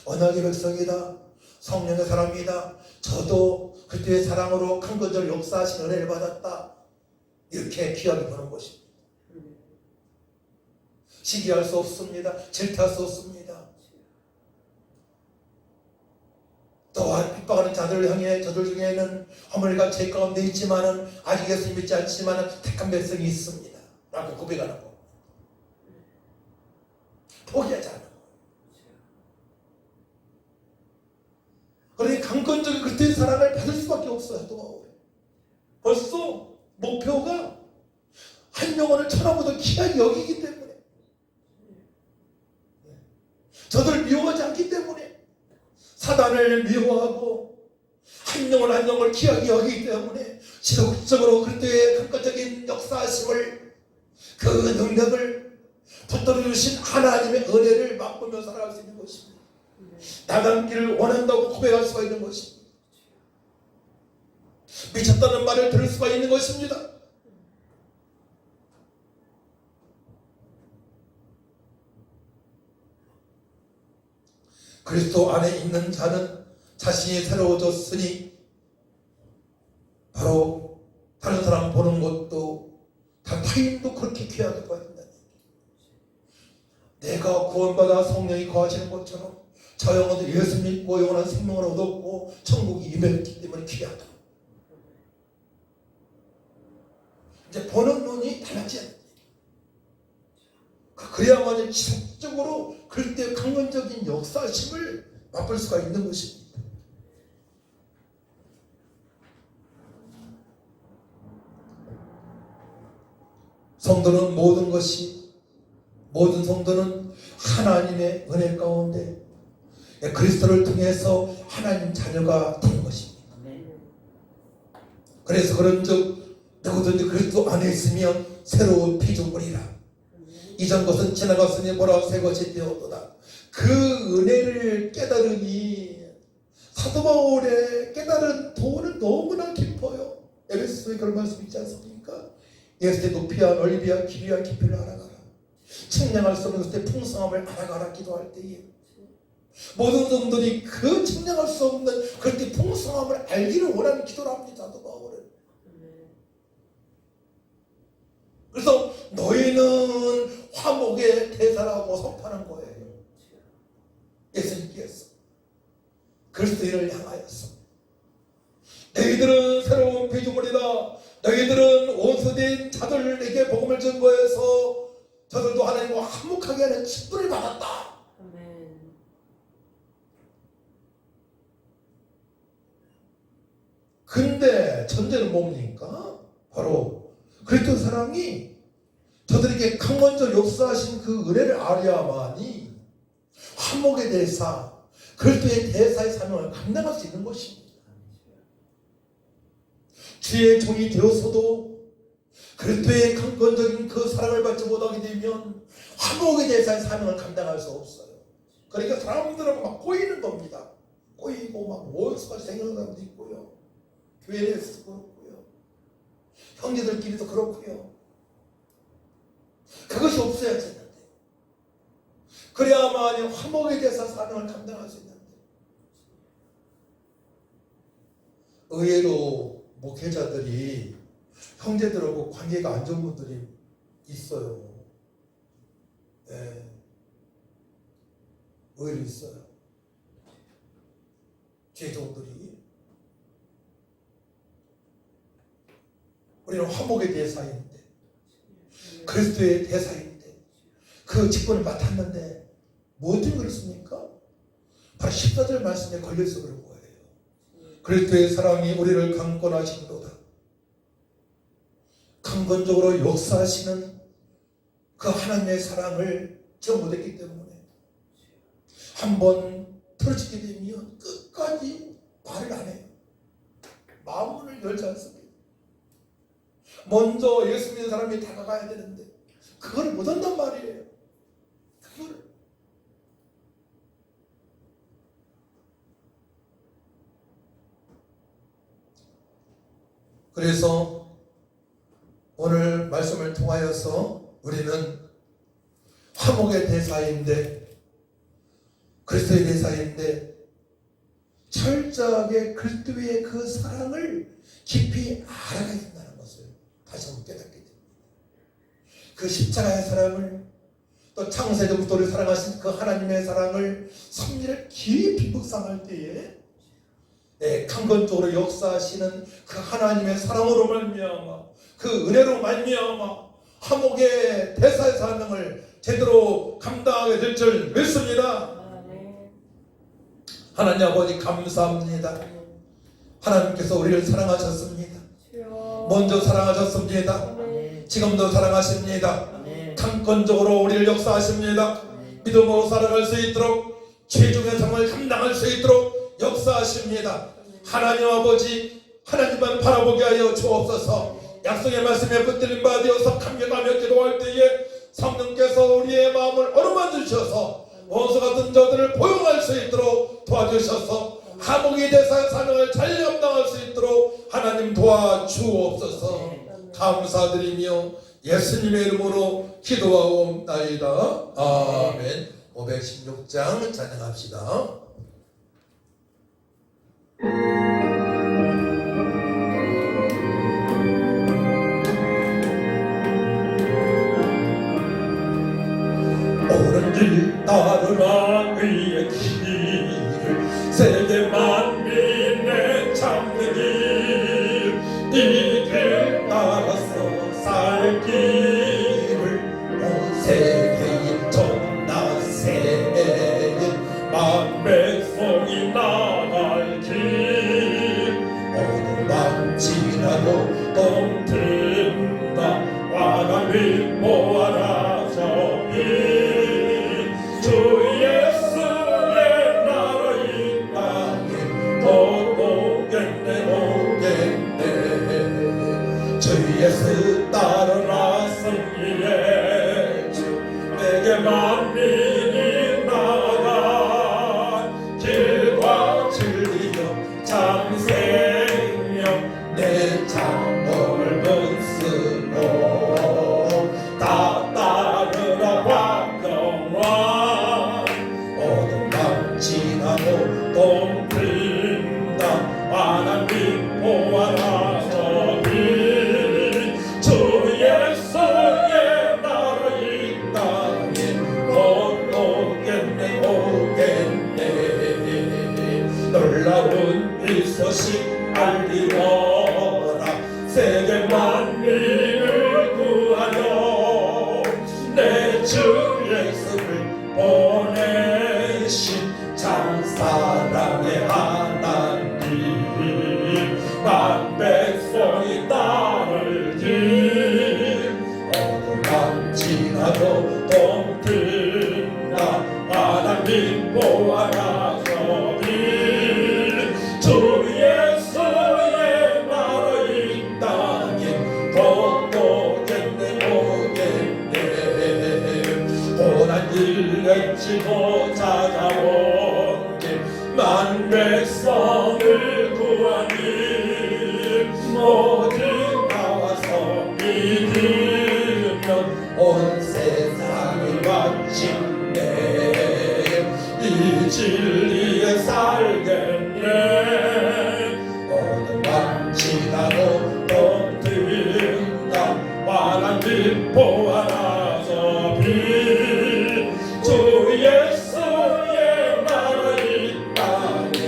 언약의 백성이다. 성령의 사람이다. 저도 그때의 사랑으로 강건절 역사하신 은혜를 받았다. 이렇게 귀하게 보는 것입니다. 시기할 수 없습니다. 질투할 수 없습니다. 또한 핍박하는 자들을 향해 저들 중에는 허물과 죄 가운데 있지만은 아직 예수 믿지 않지만은 택한 백성이 있습니다. 라고 고백하는 거. 포기하지 않는 거. 그러니 강건적인 그때의 사랑을 받을 수밖에 없어요. 또 벌써 목표가 한 영혼을 천하보다 귀하게 여기기 때문에 저들 미워하지 않기 때문에 사단을 미워하고 한 영혼 한 영혼을 귀하게 여기기 때문에 지속적으로 그때의 강건적인 역사심을 그 능력을 붙들어 주신 하나님의 은혜를 맛보며 살아갈 수 있는 것입니다. 나간 길을 원한다고 고백할 수가 있는 것입니다. 미쳤다는 말을 들을 수가 있는 것입니다. 그리스도 안에 있는 자는 자신이 새로워졌으니 바로 다른 사람 보는 것도 다 타인도 그렇게 귀하게 봐요. 내가 구원받아 성령이 거하시는 것처럼 저 영혼도 예수 믿고 영원한 생명을 얻었고 천국이 임했기 때문에 귀하다. 이제 보는 눈이 달라지지 않는 그래야만 지속적으로 그때 강건적인 역사심을 맛볼 수가 있는 것입니다. 성도는 모든 성도는 하나님의 은혜 가운데 그리스도를 통해서 하나님 자녀가 된 것입니다. 그래서 그런즉 누구든지 그리스도 안에 있으면 새로운 피조물이라. 이전 것은 지나갔으니 보라 새 것이 되었도다. 그 은혜를 깨달으니 사도 바울의 깨달은 도는 너무나 깊어요. 에베소서에 그런 말씀 있지 않습니까? 예수의 높이와 넓이와 길이와 깊이를 알아가라. 측량할 수 없는 그때 풍성함을 알아가라. 기도할 때에 모든 성도들이 그 측량할 수 없는 그때 풍성함을 알기를 원하는 기도를 합니다. 사도 바울은. 그래서 너희는 화목의 대사라고 선포하는 거예요. 예수님께서 그리스도인을 향하여서 너희들은 새로운 피조물이다. 너희들은 원수된 자들에게 복음을 증거해서 저들도 하나님과 화목하게 하는 직분을 받았다. 근데 전제는 뭡니까? 바로 그리스도 사랑이 저들에게 강건적 역사하신 그 은혜를 알아야만이 화목의 대사, 그리스도의 대사의 사명을 감당할 수 있는 것입니다. 주의 종이 되어서도 그리스도의 강건적인 그 사랑을 받지 못하게 되면 화목의 대사의 사명을 감당할 수 없어요. 그러니까 사람들하고 막 꼬이는 겁니다. 꼬이고 막 원수가 생기는 사람도 있고요. 교회에서도 그렇고요. 형제들끼리도 그렇고요. 그것이 없어야 되는데 그래야만 화목에 대해서 사명을 감당할 수 있는데 의외로 목회자들이 형제들하고 관계가 안 좋은 분들이 있어요. 네. 의외로 있어요. 제종들이 우리는 화목의 대사인데 그리스도의 대사인데 그 직분을 맡았는데 뭐 때문에 그렇습니까? 바로 14절 말씀에 걸려서 그런 거예요. 그리스도의 사랑이 우리를 강권하시도다. 강건적으로 역사하시는 그 하나님의 사랑을 전 못했기 때문에 한번 틀어지게 되면 끝까지 말을 안 해요. 마음문을 열지 않습니다. 먼저 예수 믿는 사람이 다가가야 되는데 그걸 못한단 말이에요. 그걸 그래서 오늘 말씀을 통하여서 우리는 화목의 대사인데 그리스도의 대사인데 철저하게 그리스도의 그 사랑을 깊이 알아가야 된다는 것을 다시 한번 깨닫게 됩니다. 그 십자가의 사랑을 또 창세전부터 우리를 사랑하신 그 하나님의 사랑을 섭리를 깊이 묵상할 때에 강건적으로 역사하시는 그 하나님의 사랑으로 말미암아 그 은혜로 말미암아 화목의 대사의 사명을 제대로 감당하게 될 줄 믿습니다. 하나님 아버지 감사합니다. 하나님께서 우리를 사랑하셨습니다. 먼저 사랑하셨습니다. 지금도 사랑하십니다. 강건적으로 우리를 역사하십니다. 믿음으로 살아갈 수 있도록 최종의 삶을 감당할 수 있도록 역사하십니다. 하나님 아버지 하나님만 바라보게 하여 주옵소서. 약속의 말씀에 붙들린 바 되어서 감격하며 기도할 때에 성령께서 우리의 마음을 어루만져 주셔서 원수 같은 저들을 포용할 수 있도록 도와주셔서 화목의 대사의 사명을 잘 감당할 수 있도록 하나님 도와주옵소서. 감사드리며 예수님의 이름으로 기도하옵나이다. 아멘. 516장 찬양합시다. 오른쪽 길 따르라 의의 길을 세계 만민의 참는 길이 길 따라서 살 길을 온 세계에 전나세에 만 백성이 나갈 길 어느 밤 지나도 동든다 와가미 모아라 저비 주 예수의 나라 이 땅에 더 오겠네 오겠네 주 예수 따르라 승리의 주 내게 만민이 나가 길과 진리요 참 생명 내 장목을 분수로 다 따르라 왕영왕 어느 밤 지나도 동트인다 하나님 보아라 저비 주 예수의 나라 이 땅에 곧 오겠네 오겠네 놀라운 이 소식 알리어라 세계 만민을 구하여 내 주 예수를 보내신 참 사랑의 하나님 만 백성이 따르길 어느 밤 지나도 동트나 하나님 보아라 저비 주 예수의 나라 이 땅에 곧 오겠네 오겠네 고난 일치고 찾아온 만 백성을 구하니 모두 나와서 믿으면 온 세상을 마침내 이 진리에 살겠네 어느 밤 지나도 동트인다 하나님 보아라 저비 주 예수의 나라 이 땅에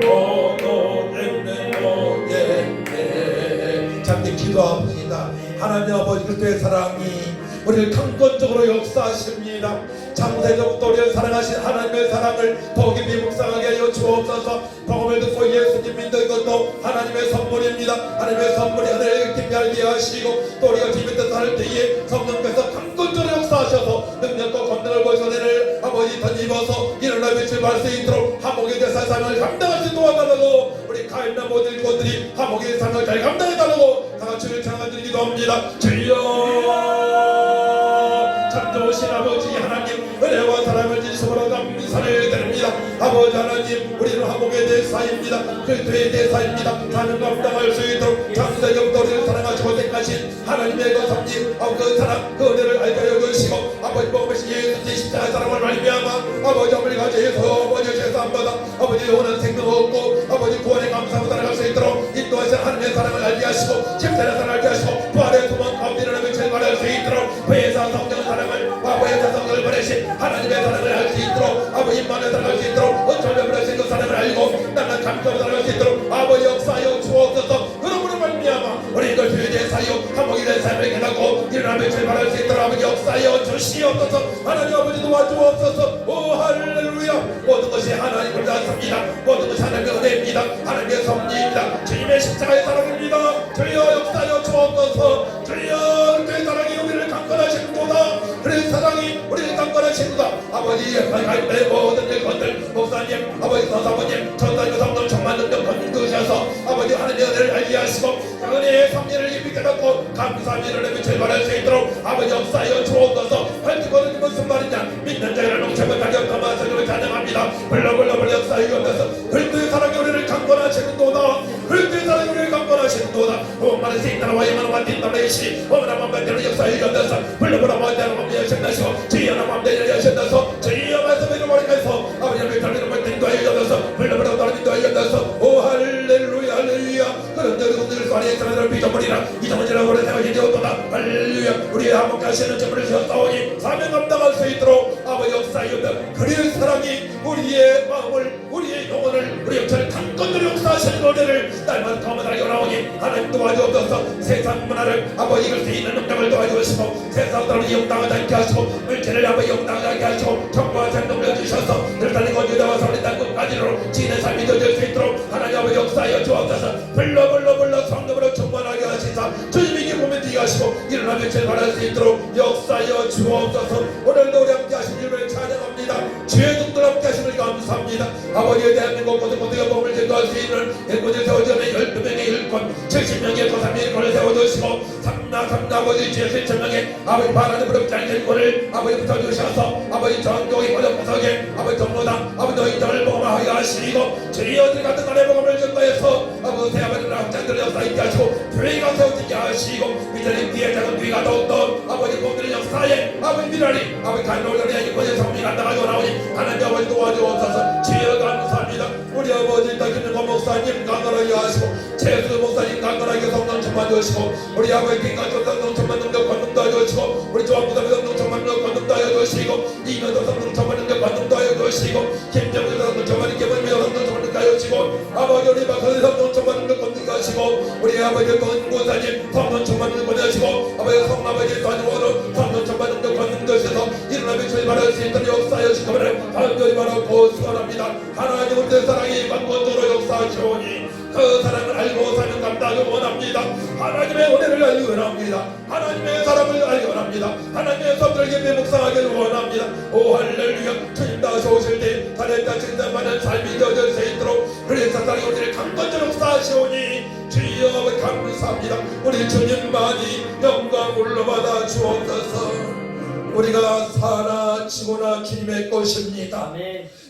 곧 오겠네 오겠네 잠시 기도합니다. 하나님 아버지 그리스도의 사랑이 우리를 강권적으로 역사하십니다. 창세전부터 우리를 사랑하신 하나님의 사랑을 더 깊이 묵상하게 하여 주옵소서. 복음을 듣고 예수님 믿는 것도 하나님의 선물입니다. 하나님의 선물이 하늘을 깊이 알게 하시고 또 우리가 기쁜 뜻 할 때에 성령께서 강권적으로 역사하셔서 능력과 권능을 보여서내를 아버지 던집어서 일어나 빛을 발할 수 있도록 하목의 대사 삶을 감당할 수 있도록 도와달라고 우리 가인나 모든 일꾼들이 하목의 삶을 잘 감당해달라고 다같이 주를 찬양드리기도 합니다. 주여 참 좋으신 아버지 하나님 은혜와 사랑을 진심으로 감사를 드립니다. 아버지 하나님 우리는 하목의 대사입니다. 그리스도의 대사입니다. 사는 감당할 수 있도록 창세전부터 우리를 사랑하시고 택하신 하나님의 그 섭리 그 사랑 그 은혜를 알게 하여 주시고 아버지 먹으신 예수의 십자가의 사랑을 말미암아 아버지 어머니 가지에서 아버지 죄사함받아 아버지 영원한 생명 얻고 아버지 구원의 감사하고 살아갈 수 있도록 인도하신 하나님의 사랑을 알게 하시고 십자가의 사랑을 알게 하시고 부활의 두번 가운데 일어나며 제발할 수 있도록 회사 성경 사랑을 아버지의 성경을 보내신 하나님의 사랑을 알 수 있도록 아버지 임만을 살아갈 수 있도록 어쩌면 보내신 그 사랑을 알고 나는 감격을 살아갈 수 있도록 아버지 역사하여 주옵소서. 그러므로 말미암아 우리 이걸 주의 사요 한목이 된 삶을 깨닫고 일어나며 제발할 수 있도록 아버지 역사하여 주시옵소서. 하나님 아버지 도와주옵소서. 오 할렐루야. 모든 것이 하나님을 닿습니다. 모든 것이 하나님의 은혜입니다. 하나님의 섭리입니다. 주님의 십자가의 사랑입니다. 주여 역사하여 주옵소서. 주여 그의 사랑이 우리를 강건하시는도다. 그의 사랑이 우리를 강건하시는도다. 아버지 가입의 모든 일꾼들 목사님 아버지 서사모님 전단과 성도 정말 능력 건드셔서 아버지 하나님의 은혜를 알게 하시고 그 은혜의 섭리를 깊이 깨닫고 감사함 일어나며 제발할 수 있도록 아버지 역사하여 주옵소서. 할지거는 무슨 말이냐 믿는 자를 농축을 가격하며 성령을 찬양합니다. 불러불러 역사하여 주옵소서. 그리스도의 사랑이 우리를 강건하시는도다. 그리스도의 사랑이 우리를 강건하시는도다. 오만한 세이따라와 이만한 뒷담레이시 오만한 맘대로 역사하여 주옵소서. 불러불러 맘대로 맘대로 여신다시고 주여 맘대로 여신다서 주여 말씀을 머리에서 아버지의 달리는 말씀 인도하여 주옵소서. 불러불러 다른 인도하여 주옵소서. 오 할렐루야 할렐루야. 그런데 우리들 관리의 사람들을 빚어버리라. 이정은지라고 그래 생각이 되었도다. 할렐루야. 우리의 한목하시는 점을 지었사오니 사명 감당할 수 있도록 아버지 역사에 우리의 마음을 우리의 영혼을 우리 영혼을 강건으로 역사하시는 은혜를 날마다 더하게 원하오니 하나님 도와주옵소서. 세상 문화를 아버지 이걸 수 있는 능력을 도와주시고 세상 사람을 이용당하지 않게 하시고 물질을 아버지 이용당하지 않게 하시고 정부와 생명을 주셔서 늘 달린 건주다와 서울의 땅 끝까지로 지인의 삶이 되어질 수 있도록 하나님 아버지 역사하여 주옵소서. 불러 성령으로 충만하게 하시사 주님이 기쁨에 뛰게 하시고 일어나며 제발할 수 있도록 역사하여 주옵소서. 오늘도 우리 함께 하신 일을 찬양합니다. 주의 종들 함께 하심을 감사합니다. 아버지에 대한 것 고등고등의 몸을 제거할 수 있는 일꾼을 세워주면 12명의 일꾼 70명의 도삼의 일꾼을 세워주시고 삼나 아버지 주의 7천명의 아버지 바라는 부럽지 않은 일꾼을 아버지 붙어주셔서 아버지 전국의 고등구석에 아버지 정로당 아버지 너희 땅을 복음하게 하시고 주의 어들 같은 날의 복음을 전가해서 아버지 아버지를 학장들 역사 있게 하시고 교회가 세워지게 하시고 미련의 귀에 작은 귀가 더욱더 아버지 공들의 역사에 아버지 미련이 아버지 간로들의 일꾼의 성미가 나가고 나오니 하나님 아버지 도와주옵소서. 주여 감사합니다. 우리 아버지 김영권 목사님 강건하게 하시고 최수 목사님 강건하게 성령 충만 주시고 우리 아버지 김강조 성령 충만 능력 권능 도와주시고 우리 조합부담 성령 충만 능력 권능 도와주시고 이면도 성령 충만 능력 권능 도와주시고 김정일 성령 충만 능력 권능 도와주시고 아버지 우리 박사님 성령 충만 능력 권능 도와주시고 우리 아버지 권고사님 성령 충만 능력 권능하시고 아버지 성아버지 도와주고 성령 충만 능력 권능 도와주셔서 일어나며 출발할 수 있도록 역사하여 주시기를 간절히 바라고 소원합니다. 하나님 우리의 사랑이 관건적으로 역사하시오니 그 사랑을 알고 사는 감당을 원합니다. 하나님의 은혜를 알기 원합니다. 하나님의 사랑을 알기 원합니다. 하나님의 성들을 깊이 묵상하기를 원합니다. 오 할렐루야. 주님 다시 오실 때 달의 땅 진정하는 삶이 되어질 수 있도록 그래서 사랑이 우리를 강건적으로 역사하시오니 주여 감사합니다. 우리 주님만이 영광 올라받아 주옵소서. 우리가 사나 치고나 주님의 것입니다.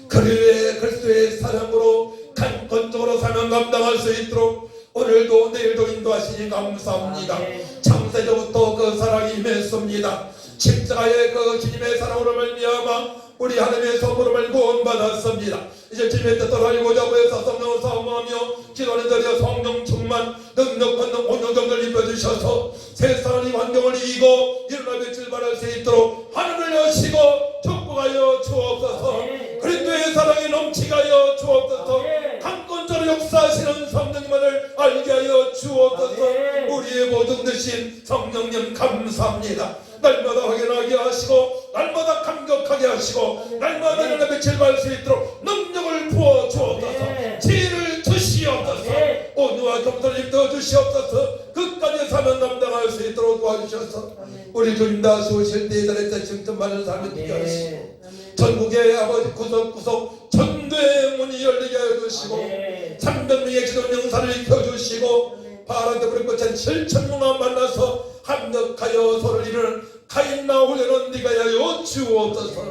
그리스도의 사랑으로 강건적으로 사명 감당할 수 있도록 오늘도 내일도 인도하시니 감사합니다. 창세전부터 그 사랑이 임했습니다. 십자가의 그 주님의 사랑으로 말미암아 우리 하나님의 선물을 구원받았습니다. 이제 주님의 뜻을 알고자 하여서 성령을 사모하며 기도하는 자리에 성령 충만 능력 권능 온유정을 입혀주셔서 세상의 환경을 이기고 일어나며 출발할 수 있도록 하늘을 여시고 축복하여 주옵소서. 그리스도의 사랑이 넘치게 하여 주옵소서. 강건적으로 역사하시는 성령님을 알게 하여 주옵소서. 우리의 모든 되신 성령님 감사합니다. 날마다 확인하게 하시고 날마다 감격하게 하시고 날마다 일어나며 출발할 수 있도록 능력을 부어 주옵소서. 지혜를 주시옵소서. 온유와 겸손을 입혀 주시옵소서. 끝까지 사명 감당할 수 있도록 도와주셔서 우리 주님 다시 오실 때 이달에 증점받는 삶을 되게 하시고 전국의 아버지 구석구석 전도의 문이 열리게 하여 주시고 300명의 기도 영사를 입혀주시고 바란데 불을 꽂힌 7,000명만 만나서 합력하여 서로를 이루는 가인나 훈련은 네가 하여 주옵소서.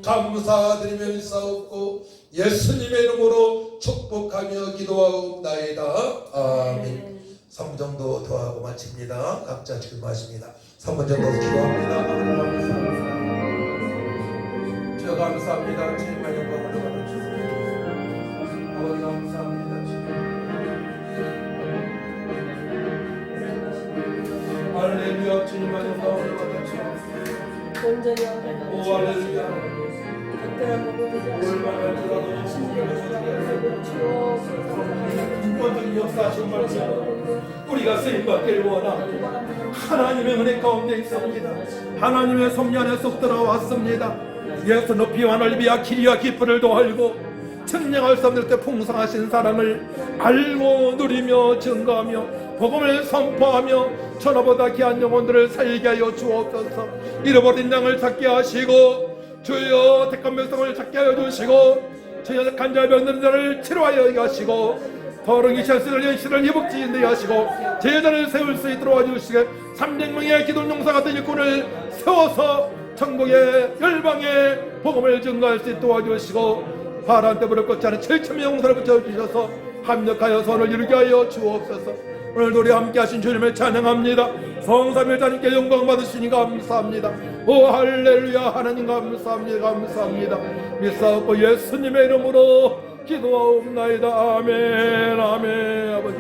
감사드리며 인사하고 예수님의 이름으로 축복하며 기도하옵나이다. 아멘. 3정도 더 하고 마칩니다. 각자 지금 마십니다. 3번 정도 기도합니다. 저 감사합니다. 주님의 영광을 받아주시옵소서. 아버지 감사합니다. 할렐루야. 주님의 영광을 받아주시옵소서. 오 할렐루야. 얼마나 들어도 주권적인 역사하신 말씀 우리가 쓰임받기를 원합니다. 하나님의 은혜 가운데 있습니다. 하나님의 섭리 안에 쏙 들어왔습니다. 예수 높이와 넓이와 길이와 깊이를 도알고 증명할 수 없는 때 풍성하신 사랑을 알고 누리며 증거하며 복음을 선포하며 천하보다 귀한 영혼들을 살게 하여 주옵소서. 잃어버린 양을 찾게 하시고 주여 택한 백성을 찾게 하여 주시고 주여 간절병든 자를 치료하여 하시고 더러기 찰스를 연실을 회복지게 하시고 제자를 세울 수 있도록 와주시게 300명의 기도 용사 같은 일꾼을 세워서 천국의 열방의 복음을 증거할 수 있도록 와주시고 파란 때부를 걷지 않은 7,000명 용사를 붙여주셔서 합력하여 선을 이루게 하여 주옵소서. 오늘도 우리 함께 하신 주님을 찬양합니다. 성삼일자님께 영광 받으시니 감사합니다. 오 할렐루야. 하나님 감사합니다. 감사합니다. 믿사옵고 예수님의 이름으로 기도하옵나이다. 아멘. 아멘. 아버지